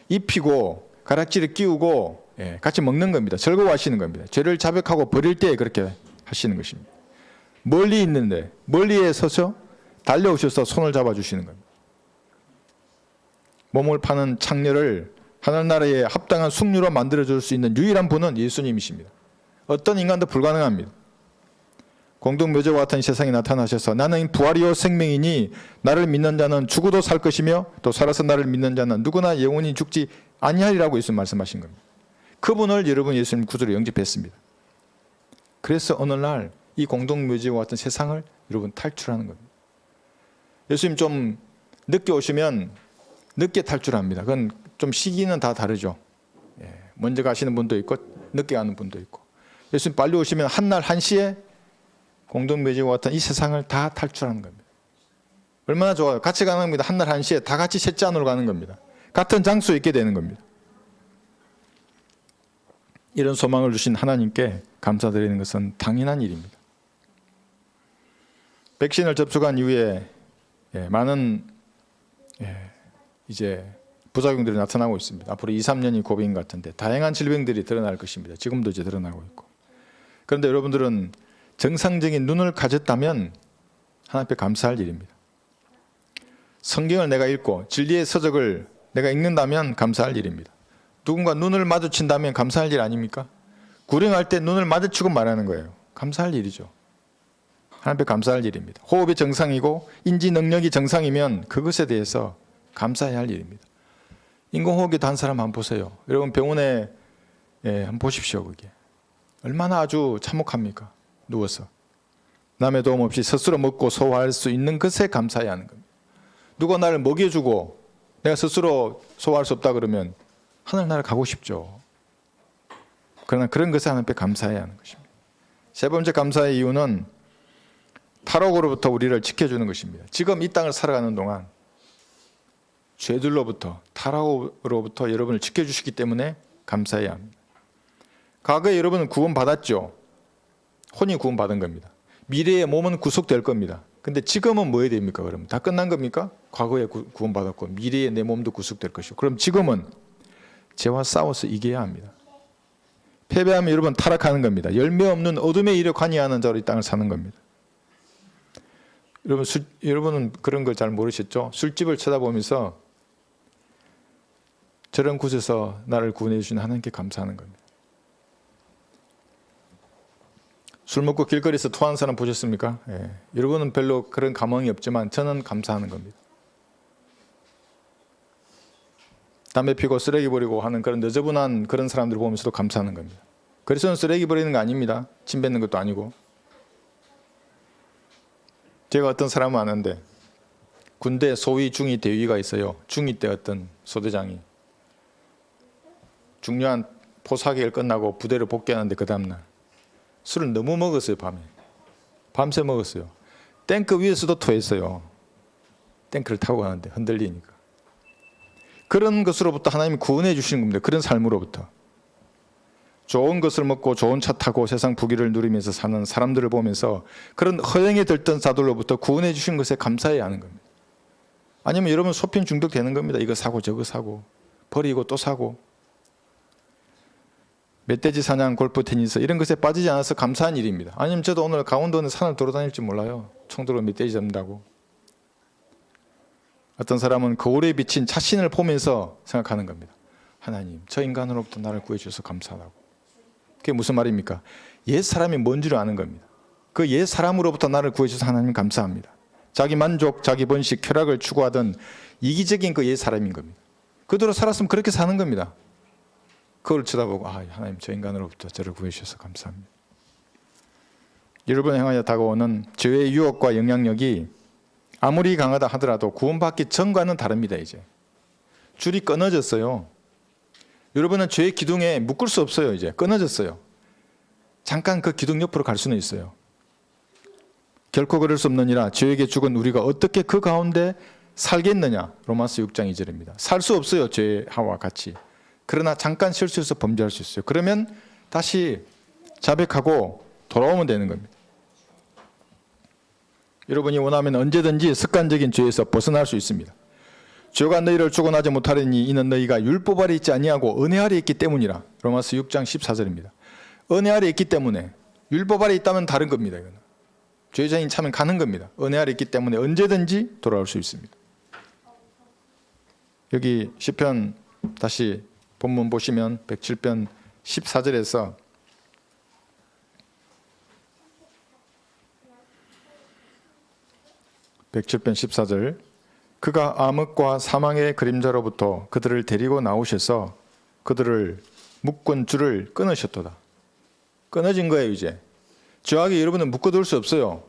입히고 가락지를 끼우고 같이 먹는 겁니다. 즐거워하시는 겁니다. 죄를 자백하고 버릴 때 그렇게 하시는 것입니다. 멀리 있는데 멀리에 서서 달려오셔서 손을 잡아주시는 겁니다. 몸을 파는 창녀를 하늘나라에 합당한 숙류로 만들어줄 수 있는 유일한 분은 예수님이십니다. 어떤 인간도 불가능합니다. 공동묘제와 같은 세상에 나타나셔서 나는 부활이요 생명이니 나를 믿는 자는 죽어도 살 것이며 또 살아서 나를 믿는 자는 누구나 영원히 죽지 아니하리라고 예수님 말씀하신 겁니다. 그분을 여러분 예수님 구주로 영접했습니다. 그래서 어느 날 이 공동묘지와 같은 세상을 여러분 탈출하는 겁니다. 예수님 좀 늦게 오시면 늦게 탈출합니다. 그건 좀 시기는 다 다르죠. 먼저 가시는 분도 있고 늦게 가는 분도 있고. 예수님 빨리 오시면 한날 한시에 공동묘지와 같은 이 세상을 다 탈출하는 겁니다. 얼마나 좋아요. 같이 가는 겁니다. 한날 한시에 다 같이 셋째 안으로 가는 겁니다. 같은 장소에 있게 되는 겁니다. 이런 소망을 주신 하나님께 감사드리는 것은 당연한 일입니다. 백신을 접촉한 이후에 많은 이제 부작용들이 나타나고 있습니다. 앞으로 2, 3년이 고비인 것 같은데 다양한 질병들이 드러날 것입니다. 지금도 이제 드러나고 있고. 그런데 여러분들은 정상적인 눈을 가졌다면 하나님 앞에 감사할 일입니다. 성경을 내가 읽고 진리의 서적을 내가 읽는다면 감사할 일입니다. 누군가 눈을 마주친다면 감사할 일 아닙니까? 구령할 때 눈을 마주치고 말하는 거예요. 감사할 일이죠. 하나님 앞에 감사할 일입니다. 호흡이 정상이고 인지 능력이 정상이면 그것에 대해서 감사해야 할 일입니다. 인공호흡기도 한 사람 한번 보세요. 여러분 병원에 한번 보십시오. 그게 얼마나 아주 참혹합니까? 누워서 남의 도움 없이 스스로 먹고 소화할 수 있는 것에 감사해야 하는 겁니다. 누가 나를 먹여주고 내가 스스로 소화할 수 없다 그러면 하늘나라 가고 싶죠. 그러나 그런 것에 하나님 앞에 감사해야 하는 것입니다. 세 번째 감사의 이유는 탈옥으로부터 우리를 지켜주는 것입니다. 지금 이 땅을 살아가는 동안 죄들로부터 타락으로부터 여러분을 지켜주시기 때문에 감사해야 합니다. 과거에 여러분은 구원받았죠. 혼이 구원받은 겁니다. 미래의 몸은 구속될 겁니다. 근데 지금은 뭐 해야 됩니까? 그러면 다 끝난 겁니까? 과거에 구원받았고 미래의 내 몸도 구속될 것이고 그럼 지금은 죄와 싸워서 이겨야 합니다. 패배하면 여러분 타락하는 겁니다. 열매 없는 어둠에 이르 관이하는 자로 이 땅을 사는 겁니다. 여러분은 그런 걸 잘 모르셨죠? 술집을 쳐다보면서 저런 곳에서 나를 구원해 주신 하나님께 감사하는 겁니다. 술 먹고 길거리에서 토하는 사람 보셨습니까? 여러분은 별로 그런 감흥이 없지만 저는 감사하는 겁니다. 담배 피고 쓰레기 버리고 하는 그런 너저분한 그런 사람들을 보면서도 감사하는 겁니다. 그래서는 쓰레기 버리는 거 아닙니다. 침 뱉는 것도 아니고. 제가 어떤 사람은 아는데 군대 소위, 중위, 대위가 있어요. 중위 때 어떤 소대장이 중요한 포사격을 끝나고 부대를 복귀하는데 그 다음날 술을 너무 먹었어요. 밤새 먹었어요. 탱크 위에서도 토했어요. 탱크를 타고 가는데 흔들리니까. 그런 것으로부터 하나님이 구원해 주시는 겁니다. 그런 삶으로부터. 좋은 것을 먹고 좋은 차 타고 세상 부귀를 누리면서 사는 사람들을 보면서 그런 허영에 들던 자들로부터 구원해 주신 것에 감사해야 하는 겁니다. 아니면 여러분 쇼핑 중독되는 겁니다. 이거 사고 저거 사고 버리고 또 사고 멧돼지 사냥, 골프, 테니스 이런 것에 빠지지 않아서 감사한 일입니다. 아니면 저도 오늘 강원도는 산을 돌아다닐지 몰라요. 총도로 멧돼지 잡는다고. 어떤 사람은 거울에 비친 자신을 보면서 생각하는 겁니다. 하나님, 저 인간으로부터 나를 구해주셔서 감사하다고. 그게 무슨 말입니까? 옛 사람이 뭔 줄 아는 겁니다. 그 옛 사람으로부터 나를 구해주셔서 하나님 감사합니다. 자기 만족, 자기 번식, 쾌락을 추구하던 이기적인 그 옛 사람인 겁니다. 그대로 살았으면 그렇게 사는 겁니다. 그걸 쳐다보고 하나님 저 인간으로부터 저를 구해주셔서 감사합니다. 여러분을 향하여 다가오는 죄의 유혹과 영향력이 아무리 강하다 하더라도 구원받기 전과는 다릅니다. 이제 줄이 끊어졌어요. 여러분은 죄의 기둥에 묶을 수 없어요. 이제 끊어졌어요. 잠깐 그 기둥 옆으로 갈 수는 있어요. 결코 그럴 수 없느니라. 죄에게 죽은 우리가 어떻게 그 가운데 살겠느냐. 로마서 6장 2절입니다. 살 수 없어요. 죄와 같이. 그러나 잠깐 실수해서 범죄할 수 있어요. 그러면 다시 자백하고 돌아오면 되는 겁니다. 여러분이 원하면 언제든지 습관적인 죄에서 벗어날 수 있습니다. 죄가 너희를 주관하지 못하리니 이는 너희가 율법 아래 있지 아니하고 은혜 아래 있기 때문이라. 로마서 6장 14절입니다. 은혜 아래 있기 때문에. 율법 아래 있다면 다른 겁니다. 이거는. 죄자인 참은 가는 겁니다. 은혜 아래 있기 때문에 언제든지 돌아올 수 있습니다. 여기 시편 다시 본문 보시면 107편 14절에서 그가 암흑과 사망의 그림자로부터 그들을 데리고 나오셔서 그들을 묶은 줄을 끊으셨도다. 끊어진 거예요. 이제 죄악이 여러분은 묶어둘 수 없어요.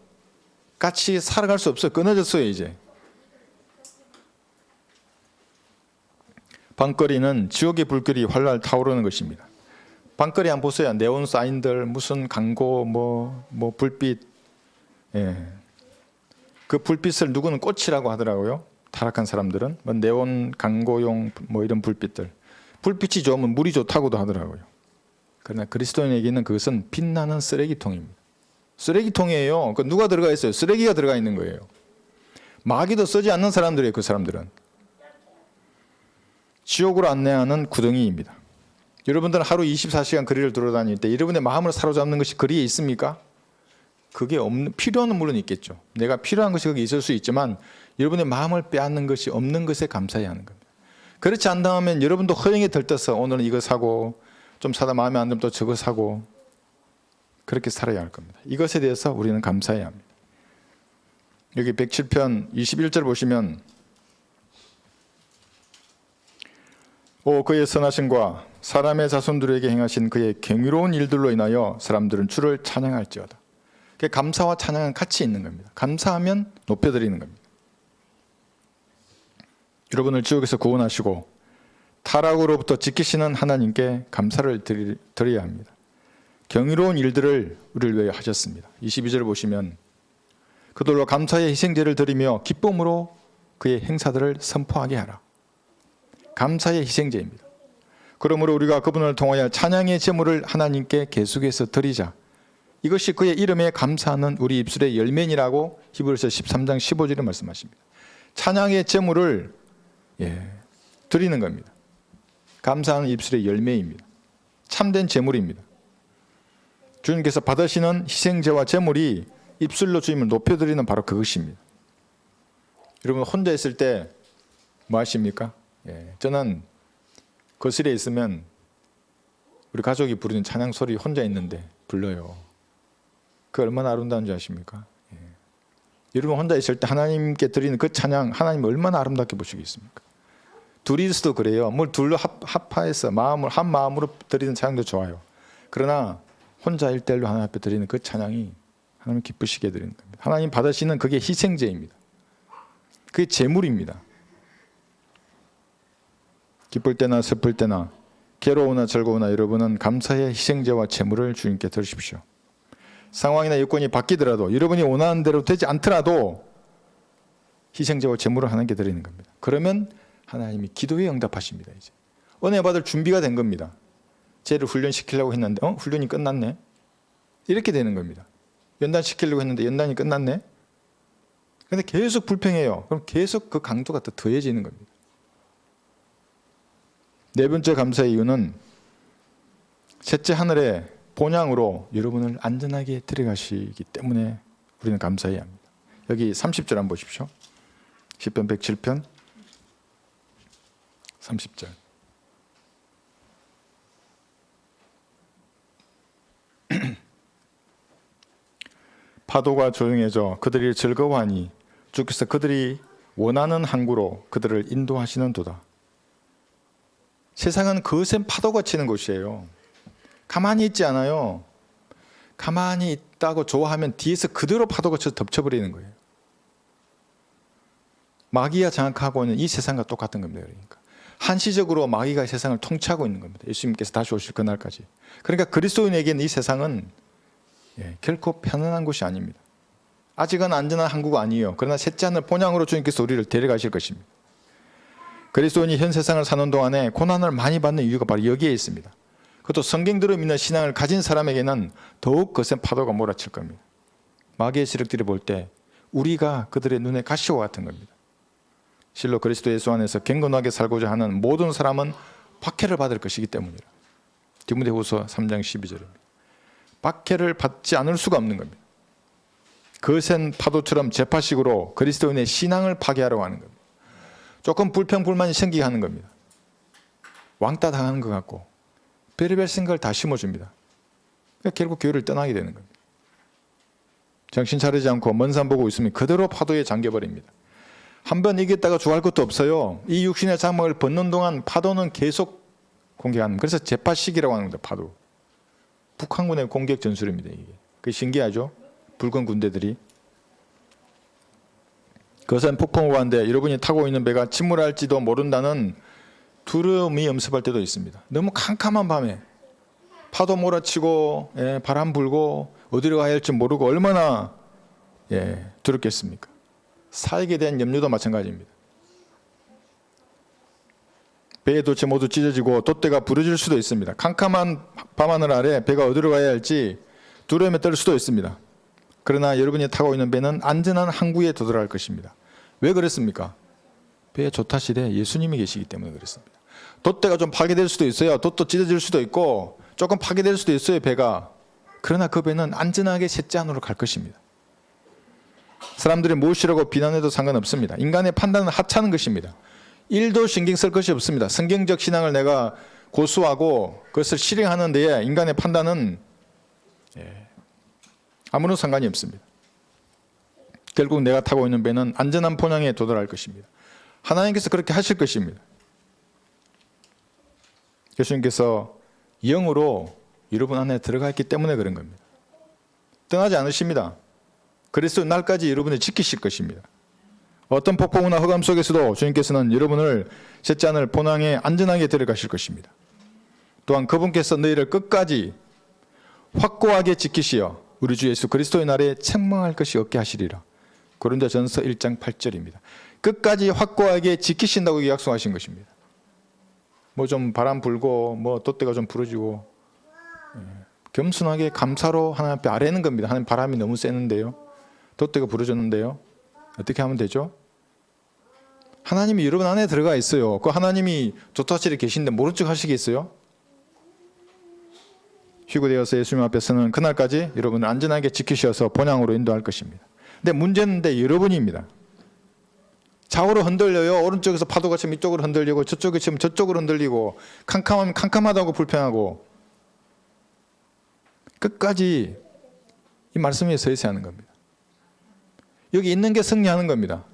같이 살아갈 수 없어요. 끊어졌어요. 이제 방거리는 지옥의 불길이 활활 타오르는 것입니다. 방거리 한번 보세요. 네온 사인들, 무슨 광고, 뭐 불빛. 그 불빛을 누구는 꽃이라고 하더라고요. 타락한 사람들은 뭐 네온 광고용 뭐 이런 불빛들. 불빛이 좋으면 물이 좋다고도 하더라고요. 그러나 그리스도인에게는 그것은 빛나는 쓰레기통입니다. 쓰레기통이에요. 그 누가 들어가 있어요? 쓰레기가 들어가 있는 거예요. 마귀도 쓰지 않는 사람들이에요. 그 사람들은. 지옥으로 안내하는 구덩이입니다. 여러분들은 하루 24시간 거리를 돌아다닐 때 여러분의 마음을 사로잡는 것이 거리에 있습니까? 그게 필요한 물론 있겠죠. 내가 필요한 것이 거기 있을 수 있지만 여러분의 마음을 빼앗는 것이 없는 것에 감사해야 하는 겁니다. 그렇지 않다면 여러분도 허영에 들떠서 오늘은 이거 사고 좀 사다 마음에 안 들면 또 저거 사고 그렇게 살아야 할 겁니다. 이것에 대해서 우리는 감사해야 합니다. 여기 107편 21절 보시면 오 그의 선하심과 사람의 자손들에게 행하신 그의 경이로운 일들로 인하여 사람들은 주를 찬양할지어다. 감사와 찬양은 같이 있는 겁니다. 감사하면 높여드리는 겁니다. 여러분을 지옥에서 구원하시고 타락으로부터 지키시는 하나님께 감사를 드려야 합니다. 경이로운 일들을 우리를 위해 하셨습니다. 22절을 보시면 그들로 감사의 희생제를 드리며 기쁨으로 그의 행사들을 선포하게 하라. 감사의 희생제입니다. 그러므로 우리가 그분을 통하여 찬양의 제물을 하나님께 계속해서 드리자. 이것이 그의 이름에 감사하는 우리 입술의 열매니라고 히브리서 13장 15절에 말씀하십니다. 찬양의 제물을 드리는 겁니다. 감사하는 입술의 열매입니다. 참된 제물입니다. 주님께서 받으시는 희생제와 제물이 입술로 주님을 높여드리는 바로 그것입니다. 여러분 혼자 있을 때 뭐 하십니까? 저는 거실에 있으면 우리 가족이 부르는 찬양 소리 혼자 있는데 불러요. 그 얼마나 아름다운 줄 아십니까? 여러분 혼자 있을 때 하나님께 드리는 그 찬양 하나님 얼마나 아름답게 보시겠습니까? 둘이 있어도 그래요. 뭘 둘로 합하해서 한 마음으로 드리는 찬양도 좋아요. 그러나 혼자 1대1로 하나님 앞에 드리는 그 찬양이 하나님 기쁘시게 드리는 겁니다. 하나님 받으시는 그게 희생제입니다. 그게 제물입니다. 기쁠 때나 슬플 때나 괴로우나 즐거우나 여러분은 감사의 희생제와 제물을 주님께 드리십시오. 상황이나 여건이 바뀌더라도 여러분이 원하는 대로 되지 않더라도 희생제와 제물을 하나님께 드리는 겁니다. 그러면 하나님이 기도에 응답하십니다. 이제 은혜 받을 준비가 된 겁니다. 쟤를 훈련시키려고 했는데 훈련이 끝났네. 이렇게 되는 겁니다. 연단시키려고 했는데 연단이 끝났네. 그런데 계속 불평해요. 그럼 계속 그 강도가 더 더해지는 겁니다. 네 번째 감사의 이유는 셋째 하늘의 본향으로 여러분을 안전하게 데려가시기 때문에 우리는 감사해야 합니다. 여기 30절 한번 보십시오. 시편 107편 30절. 파도가 조용해져 그들이 즐거워하니 주께서 그들이 원하는 항구로 그들을 인도하시는 도다. 세상은 거센 파도가 치는 곳이에요. 가만히 있지 않아요. 가만히 있다고 좋아하면 뒤에서 그대로 파도가 쳐서 덮쳐버리는 거예요. 마귀가 장악하고 있는 이 세상과 똑같은 겁니다. 그러니까 한시적으로 마귀가 세상을 통치하고 있는 겁니다. 예수님께서 다시 오실 그날까지. 그러니까 그리스도인에게는 이 세상은 결코 편안한 곳이 아닙니다. 아직은 안전한 항구가 아니에요. 그러나 셋째 하늘 본향으로 주님께서 우리를 데려가실 것입니다. 그리스도인이 현 세상을 사는 동안에 고난을 많이 받는 이유가 바로 여기에 있습니다. 그것도 성경대로 믿는 신앙을 가진 사람에게는 더욱 거센 파도가 몰아칠 겁니다. 마귀의 세력들이 볼 때 우리가 그들의 눈에 가시와 같은 겁니다. 실로 그리스도 예수 안에서 경건하게 살고자 하는 모든 사람은 박해를 받을 것이기 때문이라. 디모데후서 3장 12절입니다. 박해를 받지 않을 수가 없는 겁니다. 거센 파도처럼 재파식으로 그리스도인의 신앙을 파괴하려고 하는 겁니다. 조금 불평불만이 생기게 하는 겁니다. 왕따 당하는 것 같고 별의별 생각을 다 심어줍니다. 그러니까 결국 교회를 떠나게 되는 겁니다. 정신 차리지 않고 먼 산 보고 있으면 그대로 파도에 잠겨버립니다. 한번 이겼다가 주할 것도 없어요. 이 육신의 장막을 벗는 동안 파도는 계속 공격하는, 그래서 재파식이라고 하는 겁니다. 파도. 북한군의 공격 전술입니다. 이게. 그게 신기하죠? 붉은 군대들이. 거센 폭풍우 가운데 여러분이 타고 있는 배가 침몰할지도 모른다는 두려움이 엄습할 때도 있습니다. 너무 캄캄한 밤에 파도 몰아치고 바람 불고 어디로 가야 할지 모르고 얼마나 두렵겠습니까? 사역에 대한 염려도 마찬가지입니다. 배의 돛이 모두 찢어지고 돛대가 부러질 수도 있습니다. 캄캄한 밤하늘 아래 배가 어디로 가야 할지 두려움에 떨 수도 있습니다. 그러나 여러분이 타고 있는 배는 안전한 항구에 도달할 것입니다. 왜 그랬습니까? 배의 조타실에 예수님이 계시기 때문에 그렇습니다. 돛대가 좀 파괴될 수도 있어요. 돛도 찢어질 수도 있고 조금 파괴될 수도 있어요, 배가. 그러나 그 배는 안전하게 셋째 안으로 갈 것입니다. 사람들이 무엇이라고 비난해도 상관없습니다. 인간의 판단은 하찮은 것입니다. 1도 신경 쓸 것이 없습니다. 성경적 신앙을 내가 고수하고 그것을 실행하는 데에 인간의 판단은 아무런 상관이 없습니다. 결국 내가 타고 있는 배는 안전한 본향에 도달할 것입니다. 하나님께서 그렇게 하실 것입니다. 예수님께서 영으로 여러분 안에 들어가 있기 때문에 그런 겁니다. 떠나지 않으십니다. 그리스도 날까지 여러분을 지키실 것입니다. 어떤 폭풍우나 흑암 속에서도 주님께서는 여러분을 셋째 하늘 본향에 안전하게 데려가실 것입니다. 또한 그분께서 너희를 끝까지 확고하게 지키시어 우리 주 예수 그리스도의 날에 책망할 것이 없게 하시리라. 고린도전서 1장 8절입니다. 끝까지 확고하게 지키신다고 약속하신 것입니다. 뭐 좀 바람 불고 뭐 돛대가 좀 부러지고 겸손하게 감사로 하나님 앞에 아뢰는 겁니다. 하나님 바람이 너무 세는데요. 돛대가 부러졌는데요. 어떻게 하면 되죠? 하나님이 여러분 안에 들어가 있어요. 그 하나님이 조타실에 계신데 모른 척 하시겠어요? 휴거되어서 예수님 앞에서는 그날까지 여러분을 안전하게 지키셔서 본향으로 인도할 것입니다. 근데 문제는 여러분입니다. 좌우로 흔들려요. 오른쪽에서 파도가 치면 이쪽으로 흔들리고 저쪽에 치면 저쪽으로 흔들리고 캄캄하면 캄캄하다고 불평하고 끝까지 이 말씀 위에 서 있어야 하는 겁니다. 여기 있는 게 승리하는 겁니다.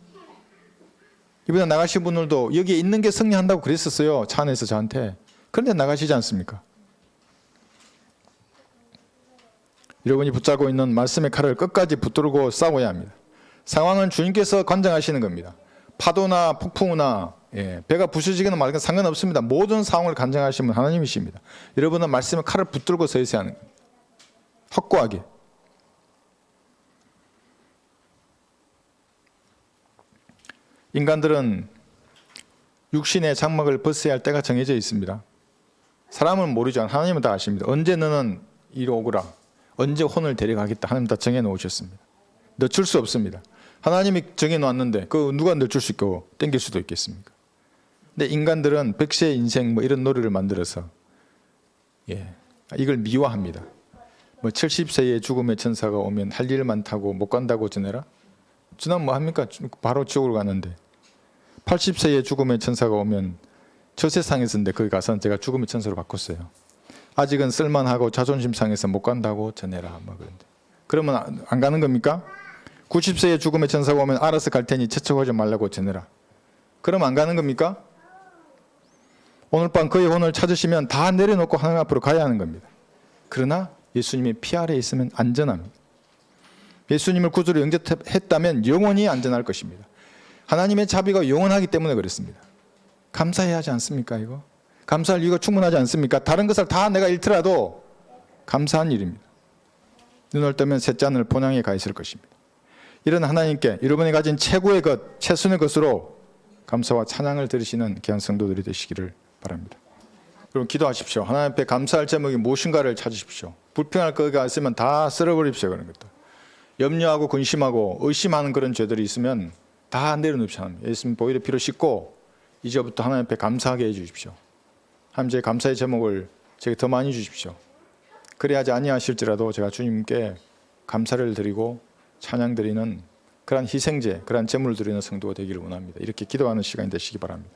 이번에 나가신 분들도 여기에 있는 게 승리한다고 그랬었어요. 차 안에서 저한테. 그런데 나가시지 않습니까? 여러분이 붙잡고 있는 말씀의 칼을 끝까지 붙들고 싸워야 합니다. 상황은 주님께서 관장하시는 겁니다. 파도나 폭풍우나 배가 부서지거나 말거나 상관없습니다. 모든 상황을 관장하시는 분 하나님이십니다. 여러분은 말씀의 칼을 붙들고 서 있어야 하는 겁니다. 확고하게. 인간들은 육신의 장막을 벗어야 할 때가 정해져 있습니다. 사람은 모르죠. 하나님은 다 아십니다. 언제 너는 이리 오거라. 언제 혼을 데려가겠다. 하나님 다 정해놓으셨습니다. 늦출 수 없습니다. 하나님이 정해놓았는데 그 누가 늦출 수 있고 땡길 수도 있겠습니까? 근데 인간들은 백세의 인생 뭐 이런 노래를 만들어서 이걸 미화합니다. 뭐 70세의 죽음의 천사가 오면 할 일 많다고 못 간다고 전해라? 지난 뭐 합니까? 바로 지옥으로 가는데 80세의 죽음의 천사가 오면 저 세상에서인데 거기 가서는 제가 죽음의 천사로 바꿨어요. 아직은 쓸만하고 자존심 상해서 못 간다고 전해라. 뭐 그런데 그러면 안 가는 겁니까? 90세의 죽음의 천사가 오면 알아서 갈 테니 채척하지 말라고 전해라. 그러면 안 가는 겁니까? 오늘 밤 그의 혼을 찾으시면 다 내려놓고 하나님 앞으로 가야 하는 겁니다. 그러나 예수님의 피 아래에 있으면 안전합니다. 예수님을 구주로 영접했다면 영원히 안전할 것입니다. 하나님의 자비가 영원하기 때문에 그렇습니다. 감사해야 하지 않습니까? 이거 감사할 이유가 충분하지 않습니까? 다른 것을 다 내가 잃더라도 감사한 일입니다. 눈을 뜨면 셋째 하늘 본향에 가 있을 것입니다. 이런 하나님께 여러분이 가진 최고의 것, 최선의 것으로 감사와 찬양을 드리시는 귀한 성도들이 되시기를 바랍니다. 그럼 기도하십시오. 하나님 앞에 감사할 제목이 무엇인가를 찾으십시오. 불평할 거가 있으면 다 쓸어버립시오. 그런 것도. 염려하고 근심하고 의심하는 그런 죄들이 있으면 다 내려놓으셔야 합니다. 예수님 보혈의 피로 씻고 이제부터 하나님 앞에 감사하게 해주십시오. 하나님 제 감사의 제목을 제게 더 많이 주십시오. 그래야지 아니하실지라도 제가 주님께 감사를 드리고 찬양 드리는 그러한 희생제, 그러한 제물을 드리는 성도가 되기를 원합니다. 이렇게 기도하는 시간이 되시기 바랍니다.